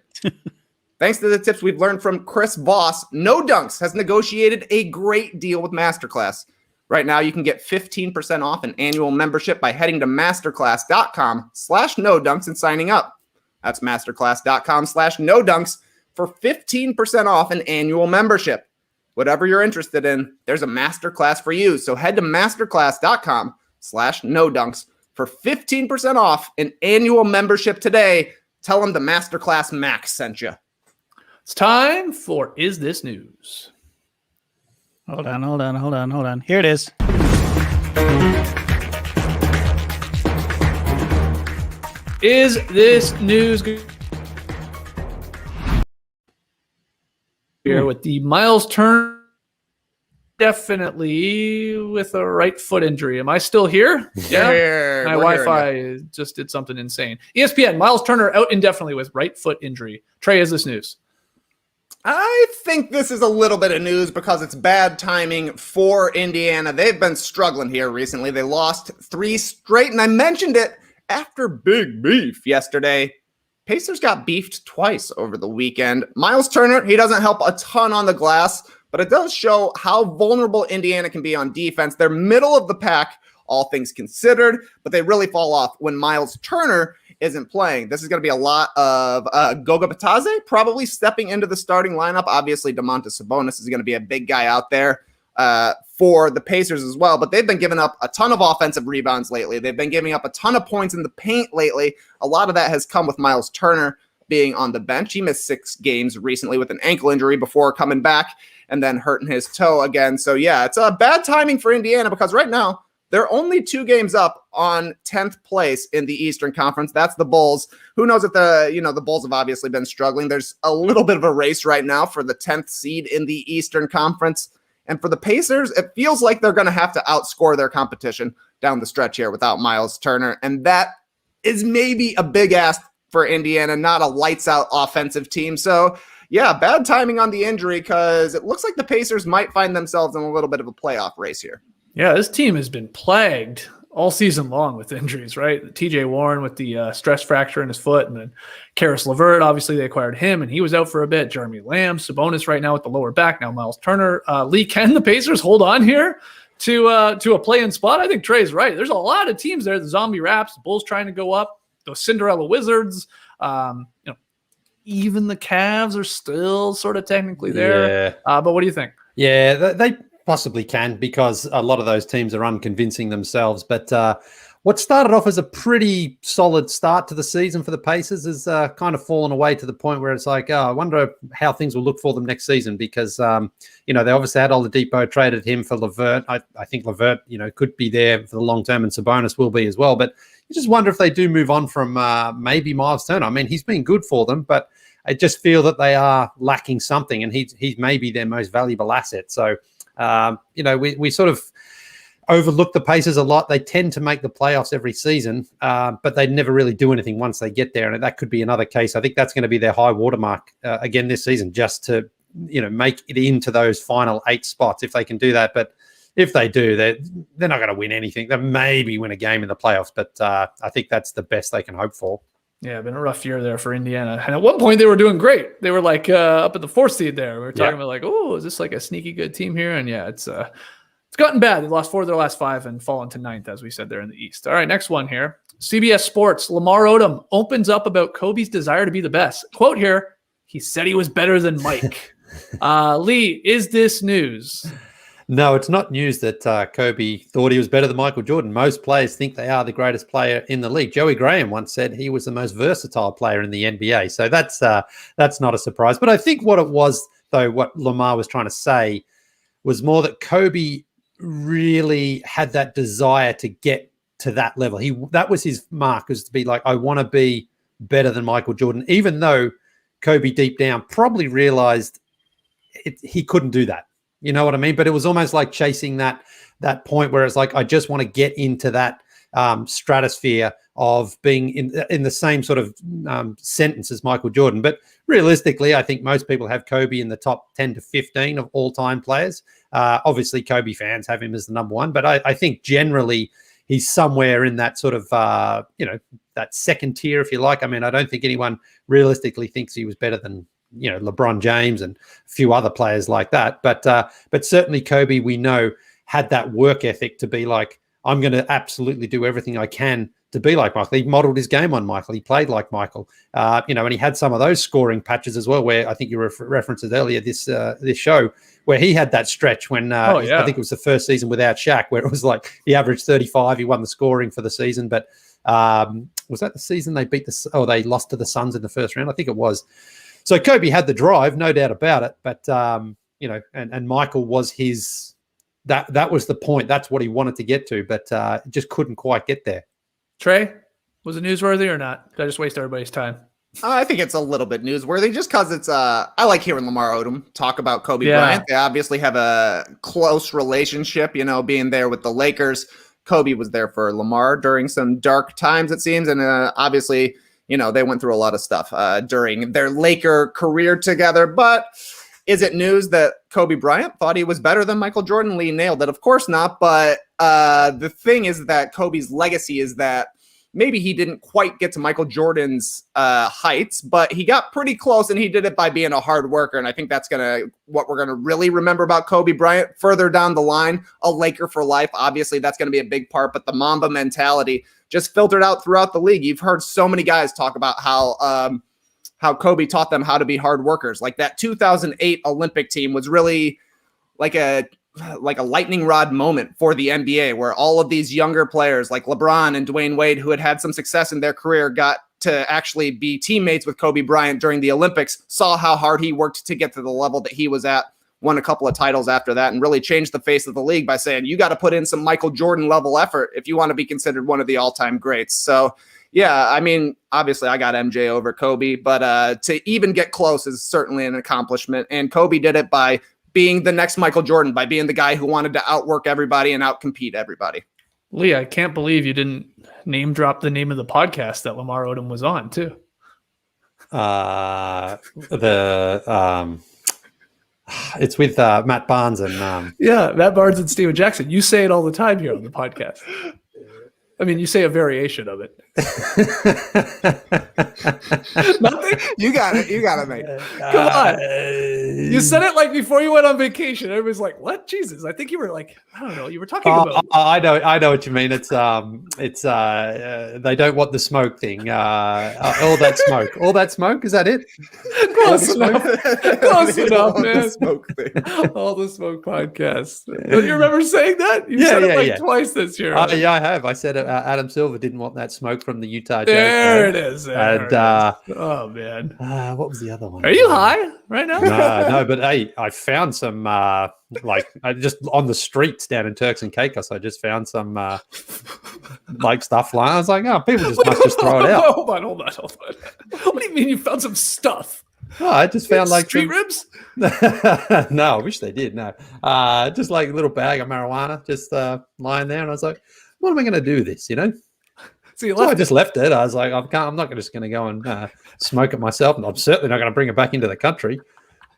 Thanks to the tips we've learned from Chris Voss, No Dunks has negotiated a great deal with Masterclass. Right now, you can get 15% off an annual membership by heading to masterclass.com/nodunks and signing up. That's masterclass.com/nodunks for 15% off an annual membership. Whatever you're interested in, there's a Masterclass for you. So head to masterclass.com/nodunks for 15% off an annual membership today. Tell them the Masterclass Max sent you. It's time for Is This News? Hold on. Here it is. Is this news here with the Myles Turner definitely with a right foot injury? Am I still here? Yeah, My we're hearing Wi-Fi just did something insane. ESPN, Myles Turner out indefinitely with right foot injury. Trey, is this news? I think this is a little bit of news because it's bad timing for Indiana. They've been struggling here recently. They lost 3 straight, and I mentioned it after Big Beef yesterday. Pacers got beefed twice over the weekend. Myles Turner, he doesn't help a ton on the glass, but it does show how vulnerable Indiana can be on defense. They're middle of the pack, all things considered, but they really fall off when Myles Turner isn't playing. This is going to be a lot of Goga Bitadze probably stepping into the starting lineup. Obviously, Domantas Sabonis is going to be a big guy out there for the Pacers as well, but they've been giving up a ton of offensive rebounds lately. They've been giving up a ton of points in the paint lately. A lot of that has come with Myles Turner being on the bench. He missed 6 games recently with an ankle injury before coming back and then hurting his toe again. So yeah, it's a bad timing for Indiana because right now they're only 2 games up on 10th place in the Eastern Conference. That's the Bulls. Who knows if the Bulls have obviously been struggling. There's a little bit of a race right now for the 10th seed in the Eastern Conference. And for the Pacers, it feels like they're going to have to outscore their competition down the stretch here without Myles Turner. And that is maybe a big ask for Indiana, not a lights out offensive team. So yeah, bad timing on the injury because it looks like the Pacers might find themselves in a little bit of a playoff race here. Yeah, this team has been plagued all season long with injuries, right? TJ Warren with the stress fracture in his foot, and then Karis LeVert, obviously they acquired him, and he was out for a bit. Jeremy Lamb, Sabonis right now with the lower back, now Myles Turner. Lee, can the Pacers hold on here to a play-in spot? I think Trey's right. There's a lot of teams there. The Zombie Raps, the Bulls trying to go up, those Cinderella Wizards, even the Cavs are still sort of technically there. Yeah. But what do you think? Yeah, they possibly can because a lot of those teams are unconvincing themselves. But what started off as a pretty solid start to the season for the Pacers has kind of fallen away to the point where it's like, I wonder how things will look for them next season because, they obviously had Oladipo, traded him for LeVert. I think LeVert, could be there for the long term and Sabonis will be as well. But you just wonder if they do move on from maybe Myles Turner. I mean, he's been good for them, but I just feel that they are lacking something, and he's maybe their most valuable asset. So, we sort of overlook the Pacers a lot. They tend to make the playoffs every season, but they never really do anything once they get there. And that could be another case. I think that's going to be their high watermark again this season, just to, make it into those final 8 spots if they can do that. But if they do, they're not going to win anything. They maybe win a game in the playoffs, but I think that's the best they can hope for. Yeah, been a rough year there for Indiana. And at one point, they were doing great. They were like up at the 4th seed there. We were talking about like, oh, is this like a sneaky good team here? And yeah, it's gotten bad. They've lost 4 of their last 5 and fallen to 9th, as we said, there in the East. All right, next one here. CBS Sports, Lamar Odom opens up about Kobe's desire to be the best. Quote here, he said he was better than Mike. Lee, is this news? No, it's not news that Kobe thought he was better than Michael Jordan. Most players think they are the greatest player in the league. Joey Graham once said he was the most versatile player in the NBA. So that's not a surprise. But I think what it was, though, what Lamar was trying to say was more that Kobe really had that desire to get to that level. That was his mark, was to be like, I want to be better than Michael Jordan, even though Kobe deep down probably realized he couldn't do that. You know what I mean? But it was almost like chasing that point where it's like, I just want to get into that stratosphere of being in the same sort of sentence as Michael Jordan. But realistically, I think most people have Kobe in the top 10 to 15 of all-time players. Obviously, Kobe fans have him as the number 1. But I think generally he's somewhere in that sort of, that second tier, if you like. I mean, I don't think anyone realistically thinks he was better than LeBron James and a few other players like that. But certainly Kobe, we know, had that work ethic to be like, I'm going to absolutely do everything I can to be like Michael. He modeled his game on Michael. He played like Michael, and he had some of those scoring patches as well, where I think you referenced it earlier, this show, where he had that stretch when I think it was the first season without Shaq, where it was like he averaged 35. He won the scoring for the season. But was that the season they they lost to the Suns in the first round? I think it was. So Kobe had the drive, no doubt about it. But, and Michael was his, that was the point. That's what he wanted to get to, but just couldn't quite get there. Trey, was it newsworthy or not? Did I just waste everybody's time? I think it's a little bit newsworthy just because it's I like hearing Lamar Odom talk about Kobe Bryant. They obviously have a close relationship, being there with the Lakers. Kobe was there for Lamar during some dark times, it seems. And obviously, they went through a lot of stuff during their Laker career together. But is it news that Kobe Bryant thought he was better than Michael Jordan? Lee nailed it. Of course not. But the thing is that Kobe's legacy is that maybe he didn't quite get to Michael Jordan's heights, but he got pretty close, and he did it by being a hard worker. And I think that's what we're going to really remember about Kobe Bryant further down the line. A Laker for life. Obviously, that's going to be a big part, but the Mamba mentality just filtered out throughout the league. You've heard so many guys talk about how Kobe taught them how to be hard workers. Like that 2008 Olympic team was really like a lightning rod moment for the NBA, where all of these younger players like LeBron and Dwayne Wade, who had had some success in their career, got to actually be teammates with Kobe Bryant during the Olympics, saw how hard he worked to get to the level that he was at, won a couple of titles after that, and really changed the face of the league by saying, you got to put in some Michael Jordan level effort if you want to be considered one of the all-time greats. So yeah, I mean, obviously I got MJ over Kobe, but to even get close is certainly an accomplishment. And Kobe did it by being the next Michael Jordan, by being the guy who wanted to outwork everybody and outcompete everybody. Lee, I can't believe you didn't name drop the name of the podcast that Lamar Odom was on too. It's with Matt Barnes and Matt Barnes and Steven Jackson. You say it all the time here on the podcast. I mean, you say a variation of it. Nothing? You got it, mate. Come on. You said it like before you went on vacation. Everybody's like, what? Jesus. I think you were like, I don't know. You were talking about. I know what you mean. It's they don't want the smoke thing. All that smoke. Is that it? Close enough, man. Smoke thing. All the smoke podcasts. Don't you remember saying that? You said it twice this year. Yeah, I have. I said Adam Silver didn't want that smoke from the Utah Jazz. There it is. Oh man. What was the other one? Are you high right now? No, but hey, I found some I just on the streets down in Turks and Caicos. I just found some stuff lying. I was like, oh, people must just throw it out. Hold on. What do you mean you found some stuff? Oh, I just found like street ribs. No, I wish they did. No, just like a little bag of marijuana just lying there, and I was like, "What am I going to do with this?" So I just left it. I was like, I'm not just going to go and smoke it myself, and I'm certainly not going to bring it back into the country.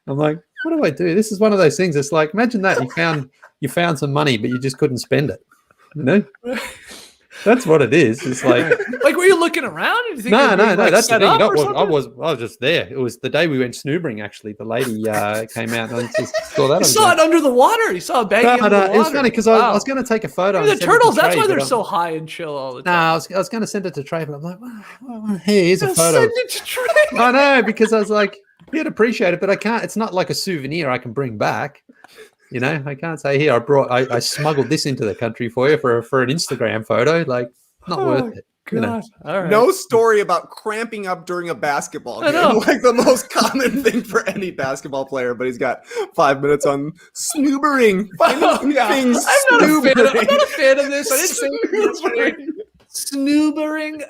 I'm like, what do I do? This is one of those things. It's like, imagine that you found some money, but you just couldn't spend it. That's what it is. It's like were you looking around? Or do you think no. That's the thing. I was. was just there. It was the day we went snoobering. Actually, the lady came out and just saw that. You saw it under the water. You saw a baggie under the water. It was funny because I was going to take a photo. The turtles. That's why they're so high and chill all the time. No, I was going to send it to Trey, but I'm like, well, here's a photo. Send it to Trey. I know, because I was like, he'd appreciate it, but I can't. It's not like a souvenir I can bring back. I can't say here. I smuggled this into the country for you for an Instagram photo. Like, not worth it. God. All right. No story about cramping up during a basketball game. Like the most common thing for any basketball player, but he's got 5 minutes on snoobering. I'm not a fan of this. I didn't say snoobering. Snoobering.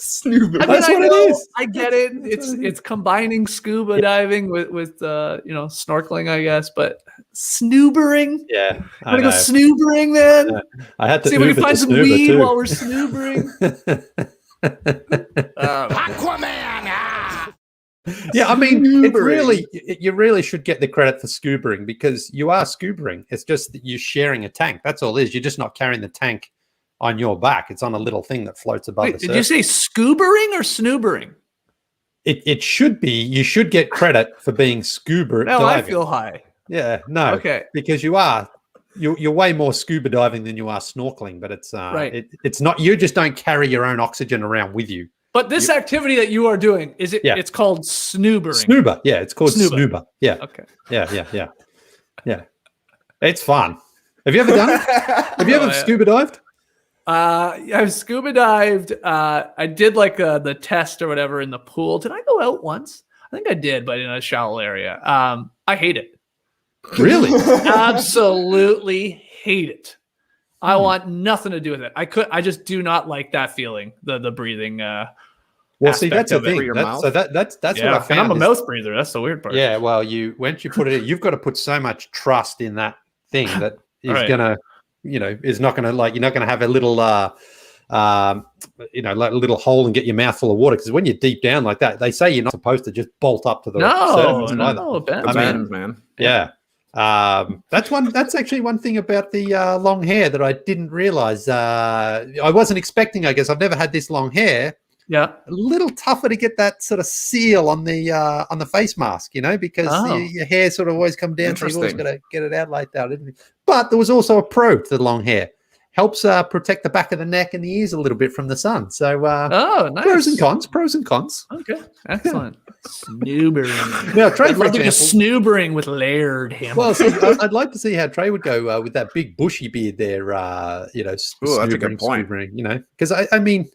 Snoobering. That's what it is. I get it. It's combining scuba diving with snorkeling, I guess, but snoobering. Yeah, I'm gonna go snoobering then. Yeah. I had to see if we can find some weed too. while we're snoobering. Aquaman. Yeah, I mean, you really should get the credit for scubaring, because you are scubaring. It's just that you're sharing a tank. That's all it is. You're just not carrying the tank on your back. It's on a little thing that floats above the surface. Did you say scubaring or snoobering? It should be. You should get credit for being scuba diving. I feel high. Yeah, no. Okay. Because you're way more scuba diving than you are snorkeling, but it's right. It's not. You just don't carry your own oxygen around with you. But this activity that you are doing, is it? Yeah. It's called snoobering. Snoober. Yeah, it's called snoober. Yeah. Okay. Yeah. It's fun. Have you ever done it? Have you ever scuba dived? I've scuba dived. I did like the test or whatever in the pool. Did I go out once? I think I did, but in a shallow area. I hate it. Really? Absolutely hate it. I want nothing to do with it. I just do not like that feeling. The breathing. Well, see, that's the thing. That's what I found. And I'm a mouth breather. That's the weird part. Yeah. Well, once you put it in, you've got to put so much trust in that thing that is gonna. Is not going to you're not going to have a little, like a little hole and get your mouth full of water. Because when you're deep down like that, they say you're not supposed to just bolt up to the surface either. Man. Yeah. That's actually one thing about the long hair that I didn't realize. I wasn't expecting, I guess. I've never had this long hair. Yeah. A little tougher to get that sort of seal on the face mask, because your hair sort of always come down. So you've always got to get it out like that. But there was also a pro to the long hair. Helps protect the back of the neck and the ears a little bit from the sun. So nice. Pros and cons. Okay. Excellent. Snoobering. Now, Trey, I'd love to go snoobering with layered hammer. Well, I'd like to see how Trey would go with that big bushy beard there. That's a good point. Because I mean,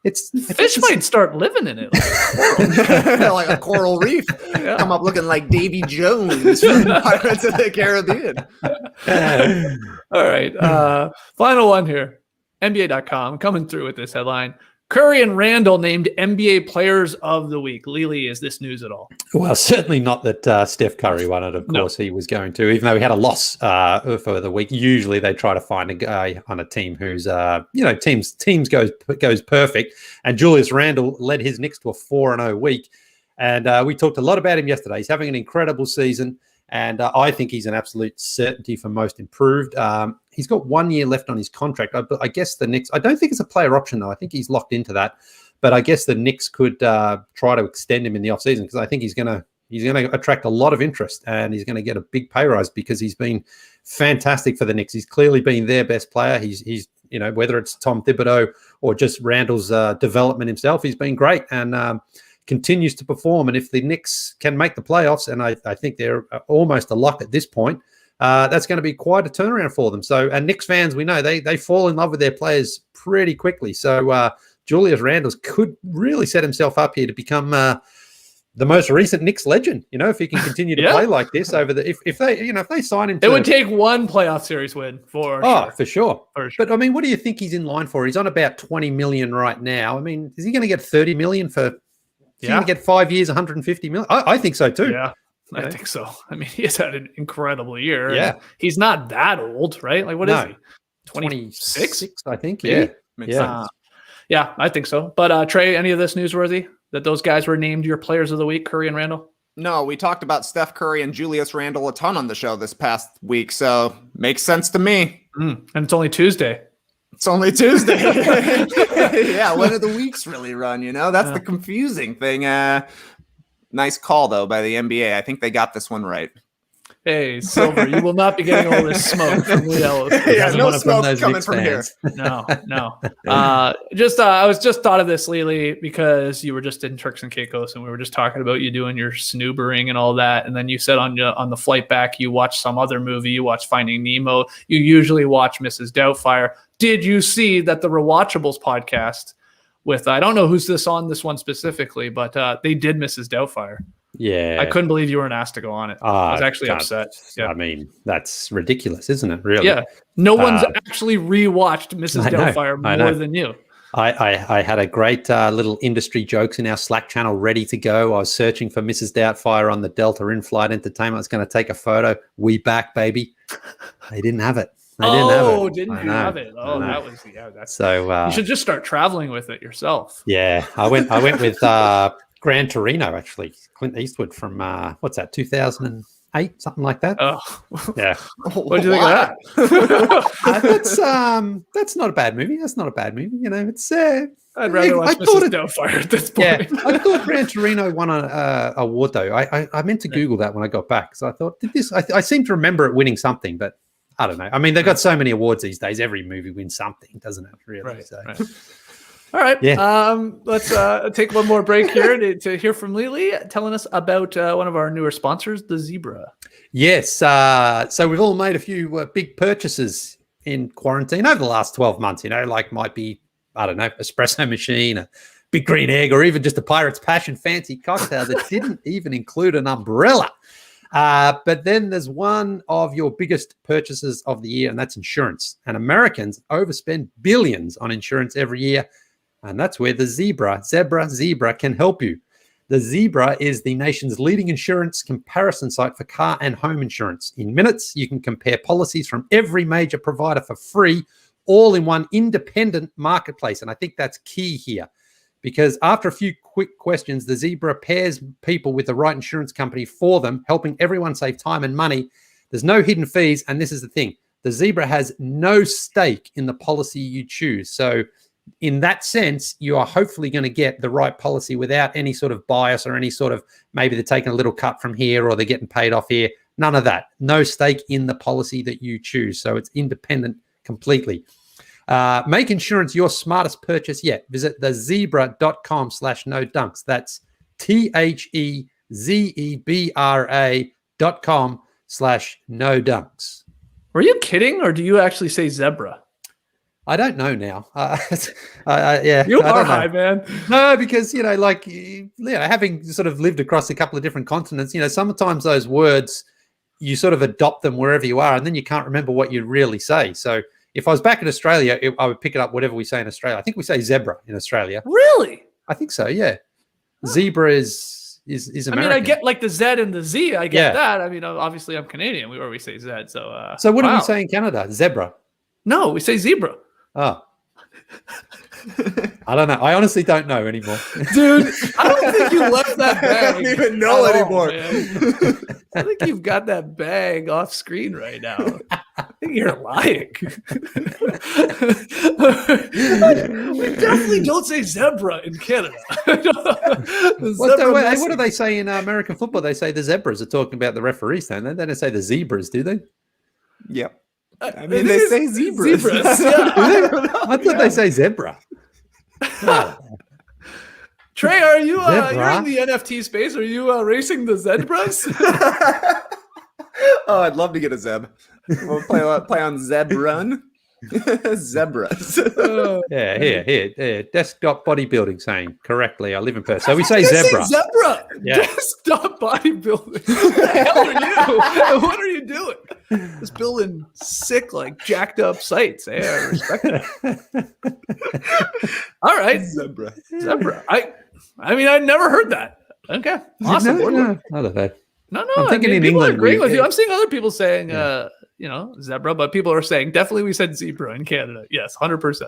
fish might start living in it, like a coral reef. Come up looking like Davy Jones from Pirates of the Caribbean. All right, final one here. NBA.com coming through with this headline: Curry and Randle named NBA Players of the Week. Lily, is this news at all? Well, certainly not that Steph Curry won it. Of course, he was going to, even though he had a loss for the week. Usually, they try to find a guy on a team who's, teams goes perfect. And Julius Randle led his Knicks to a 4-0 week. And we talked a lot about him yesterday. He's having an incredible season. And I think he's an absolute certainty for most improved. He's got 1 year left on his contract. I guess the Knicks, I don't think it's a player option, though. I think he's locked into that. But I guess the Knicks could try to extend him in the offseason, because I think he's going to attract a lot of interest, and he's going to get a big pay rise because he's been fantastic for the Knicks. He's clearly been their best player. He's whether it's Tom Thibodeau or just Randle's development himself, he's been great and continues to perform. And if the Knicks can make the playoffs, and I think they're almost a lock at this point, that's going to be quite a turnaround for them. So, and Knicks fans, we know they fall in love with their players pretty quickly. So Julius Randle could really set himself up here to become the most recent Knicks legend. If he can continue to play like this over the if they sign him, it would take one playoff series win for sure. But I mean, what do you think he's in line for? He's on about $20 million right now. I mean, is he going to get $30 million for He's going to get 5 years, 150 million. I think so too. Yeah, I think so. I mean, he's had an incredible year. Yeah. He's not that old, right? Like, what is he? 26, I think. Maybe. Yeah. Yeah, I think so. But Trey, any of this newsworthy that those guys were named your players of the week, Curry and Randle? No, we talked about Steph Curry and Julius Randle a ton on the show this past week, so makes sense to me. And it's only Tuesday. It's only Tuesday. Yeah, when do the weeks really run, That's the confusing thing. Nice call, though, by the NBA. I think they got this one right. Hey, Silver, you will not be getting all this smoke from Lee Ellis. Yeah, no smoke coming from here. No. I was just thought of this, Lily, because you were just in Turks and Caicos, and we were just talking about you doing your snoobering and all that. And then you said on the flight back, you watched some other movie. You watched Finding Nemo. You usually watch Mrs. Doubtfire. Did you see that the Rewatchables podcast with, I don't know who's this one specifically, but they did Mrs. Doubtfire. Yeah. I couldn't believe you weren't asked to go on it. I was actually upset. Yeah. I mean, that's ridiculous, isn't it? Really? Yeah. No one's actually rewatched Mrs. Doubtfire more than you. I had a great little industry jokes in our Slack channel ready to go. I was searching for Mrs. Doubtfire on the Delta in-flight entertainment. I was going to take a photo. We back, baby. They didn't have it. Didn't have it. Oh, that was that's so. You should just start traveling with it yourself. Yeah, I went with Gran Torino, actually. Clint Eastwood from what's that, 2008, something like that. Oh, yeah. What do you think of that? That's not a bad movie. That's not a bad movie. It's. I'd rather watch Mrs. Doubtfire at this point. Yeah, I thought Gran Torino won an award though. I meant to Google that when I got back, so I thought, did this? I seem to remember it winning something, but I don't know. I mean, they've got so many awards these days. Every movie wins something, doesn't it? Really. Right. So. Right. All right. Yeah. Let's take one more break here to hear from Lily telling us about one of our newer sponsors, the Zebra. Yes. So we've all made a few big purchases in quarantine over the last 12 months, like might be, I don't know, espresso machine, a big green egg, or even just a Pirate's Passion fancy cocktail that didn't even include an umbrella. But then there's one of your biggest purchases of the year, and that's insurance. And Americans overspend billions on insurance every year. And that's where the Zebra can help you. The Zebra is the nation's leading insurance comparison site for car and home insurance. In minutes, you can compare policies from every major provider for free, all in one independent marketplace. And I think that's key here, because after a few quick questions, the Zebra pairs people with the right insurance company for them, helping everyone save time and money. There's no hidden fees. And this is the thing. The Zebra has no stake in the policy you choose. So in that sense, you are hopefully going to get the right policy without any sort of bias or any sort of, maybe they're taking a little cut from here or they're getting paid off here. None of that. No stake in the policy that you choose. So it's independent completely. Make insurance your smartest purchase yet. Visit thezebra.com/no-dunks. That's THEZEBRA.com/no-dunks. Were you kidding, or do you actually say zebra? I don't know now. Yeah, you are high, man. No, because having sort of lived across a couple of different continents, sometimes those words you sort of adopt them wherever you are, and then you can't remember what you really say. So if I was back in Australia, I would pick it up whatever we say in Australia. I think we say zebra in Australia. Really? I think so. Yeah, zebra is American. I mean, I get like the Z and the Z. I get that. I mean, obviously I'm Canadian. We always say Z. So. So what do we say in Canada? Zebra. No, we say zebra. Oh. I don't know. I honestly don't know anymore. Dude, I don't think you left that bag. I don't even know anymore. I think you've got that bag off screen right now. I think you're lying. We definitely don't say zebra in Canada. What do they say in American football? They say the zebras are talking about the referees, don't they? They don't say the zebras, do they? Yep. I mean, they say zebras. Yeah. I thought they say zebra. Trey, are you you're in the NFT space? Are you racing the zebras? Oh, I'd love to get a Zeb. We'll play on Zeb Run. Zebras. Yeah, here. Desktop bodybuilding saying correctly. I live in Perth. So we say zebra. Zebra. Yeah. Desktop bodybuilding. What the hell are you? What are you doing? Just building sick, like jacked up sites. Hey, I respect it. All right. Zebra. I mean, I'd never heard that. Okay. Awesome. No, I don't know. No, I'm thinking in people are England, agreeing with we- you. I'm seeing other people saying, Yeah. zebra, but people are saying definitely we said zebra in Canada. Yes, 100%.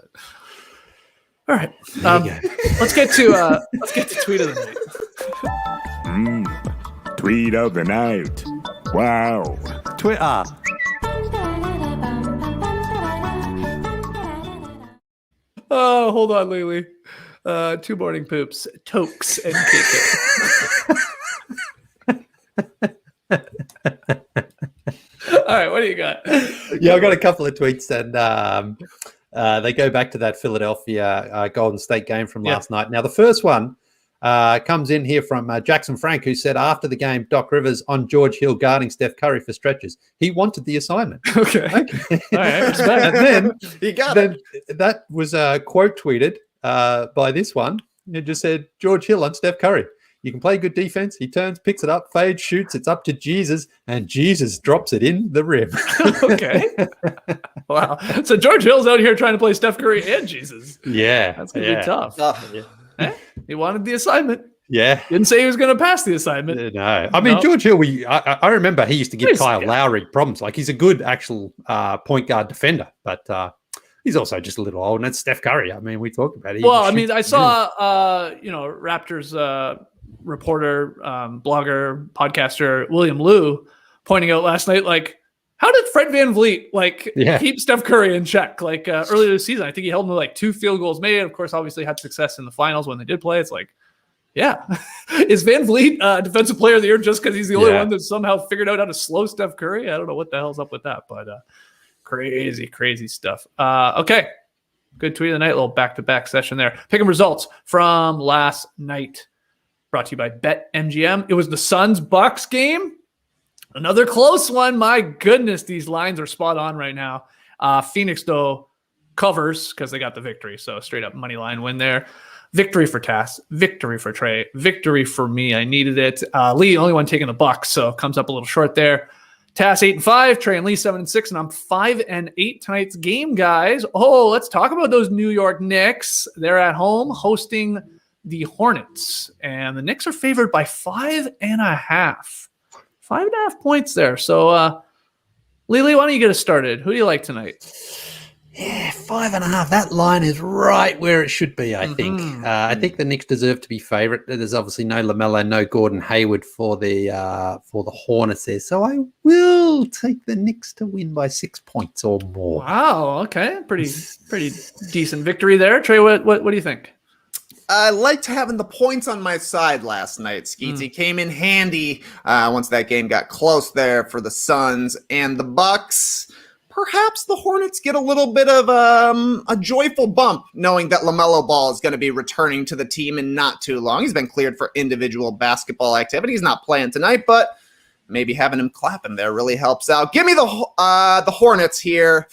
All right. There you go. Let's get to tweet of the night. Tweet of the night. Wow. Twitter. Oh, hold on, Lily. 2 morning poops, Tokes, and KK. All right, what do you got? Yeah, I got a couple of tweets, and they go back to that Philadelphia Golden State game from last night. Now, the first one comes in here from Jackson Frank, who said after the game, Doc Rivers on George Hill guarding Steph Curry for stretches. He wanted the assignment. Okay. All right, respect. And then You got it. that was quote tweeted by this one. It just said, George Hill on Steph Curry. You can play good defense. He turns, picks it up, fades, shoots. It's up to Jesus, and Jesus drops it in the rim. Okay. Wow. So George Hill's out here trying to play Steph Curry and Jesus. Yeah. That's going to be tough. Oh, He wanted the assignment. Yeah. Didn't say he was going to pass the assignment. No. I mean, No. George Hill, I remember he used to give He's- Kyle yeah. Lowry problems. Like, he's a good actual point guard defender, but he's also just a little old. And it's Steph Curry. I mean, we talked about it. He Well, I shoots mean, I the saw, Raptors reporter, blogger, podcaster William Liu pointing out last night, like, how did Fred VanVleet keep Steph Curry in check? Like earlier this season, I think he held him to like 2 field goals made. Of course, obviously had success in the finals when they did play. It's like, yeah, is VanVleet Defensive Player of the Year just because he's the only one that somehow figured out how to slow Steph Curry? I don't know what the hell's up with that, but crazy stuff. Okay, good tweet of the night. Little back-to-back session there. Picking results from last night. Brought to you by BetMGM. It was the Suns-Bucks game. Another close one. My goodness, these lines are spot on right now. Phoenix, though, covers because they got the victory. So straight up money line win there. Victory for Tass. Victory for Trey. Victory for me. I needed it. Lee, only one taking the Bucks, so comes up a little short there. Tass 8-5. Trey and Lee 7-6, and I'm 5-8 tonight's game, guys. Oh, let's talk about those New York Knicks. They're at home hosting the Hornets, and the Knicks are favored by 5.5. 5.5 points there. So, Lily, why don't you get us started? Who do you like tonight? Yeah, 5.5. That line is right where it should be, I think. I think the Knicks deserve to be favourite. There's obviously no LaMelo, no Gordon Hayward for the Hornets there. So I will take the Knicks to win by 6 points or more. Wow. Okay. Pretty decent victory there. Trey, what do you think? I liked having the points on my side last night. Skeetsy came in handy once that game got close there for the Suns and the Bucks. Perhaps the Hornets get a little bit of a joyful bump knowing that LaMelo Ball is going to be returning to the team in not too long. He's been cleared for individual basketball activity. He's not playing tonight, but maybe having him clapping there really helps out. Give me the Hornets here.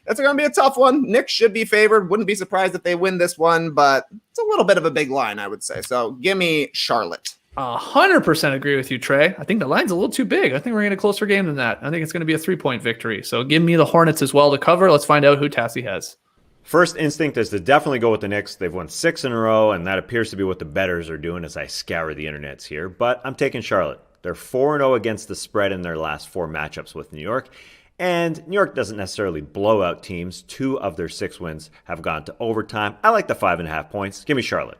It's going to be a tough one. Knicks should be favored. Wouldn't be surprised if they win this one, but it's a little bit of a big line, I would say. So give me Charlotte. 100% agree with you, Trey. I think the line's a little too big. I think we're going to get a closer game than that. I think it's going to be a 3-point victory. So give me the Hornets as well to cover. Let's find out who Tassie has. First instinct is to definitely go with the Knicks. They've won 6 in a row, and that appears to be what the bettors are doing as I scour the internets here. But I'm taking Charlotte. They're 4-0 against the spread in their last 4 matchups with New York. And New York doesn't necessarily blow out teams. 2 of their 6 wins have gone to overtime. I like the 5.5 points. Give me Charlotte.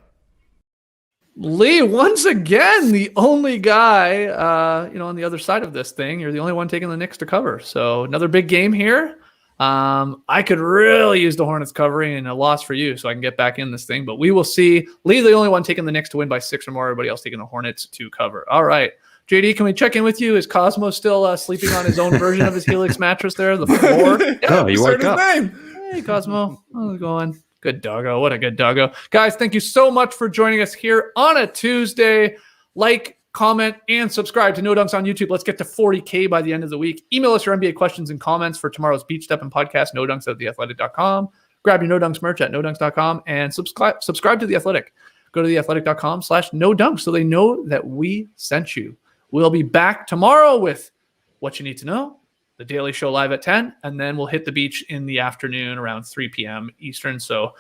Lee, once again, the only guy, on the other side of this thing. You're the only one taking the Knicks to cover. So another big game here. I could really use the Hornets covering and a loss for you so I can get back in this thing. But we will see. Lee, the only one taking the Knicks to win by 6 or more. Everybody else taking the Hornets to cover. All right. JD, can we check in with you? Is Cosmo still sleeping on his own version of his Helix mattress there, the floor? Oh, you woke up. Hey, Cosmo. How's it going? Good doggo. What a good doggo. Guys, thank you so much for joining us here on a Tuesday. Like, comment, and subscribe to No Dunks on YouTube. Let's get to 40K by the end of the week. Email us your NBA questions and comments for tomorrow's Beach Steppin' podcast, nodunks@theathletic.com. Grab your No Dunks merch at nodunks.com and subscribe to The Athletic. Go to theathletic.com/nodunks so they know that we sent you. We'll be back tomorrow with what you need to know, the Daily Show live at 10, and then we'll hit the beach in the afternoon around 3 p.m. Eastern. So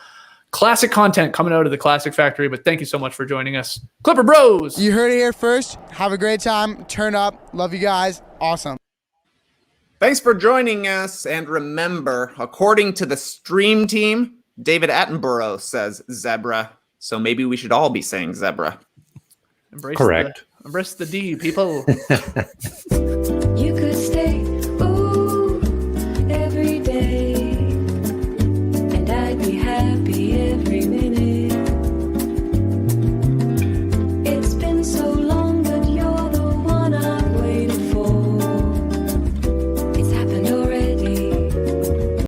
classic content coming out of the Classic Factory. But thank you so much for joining us. Clipper Bros! You heard it here first. Have a great time. Turn up. Love you guys. Awesome. Thanks for joining us. And remember, according to the stream team, David Attenborough says zebra. So maybe we should all be saying zebra. Embrace Correct. Embrace the D, people.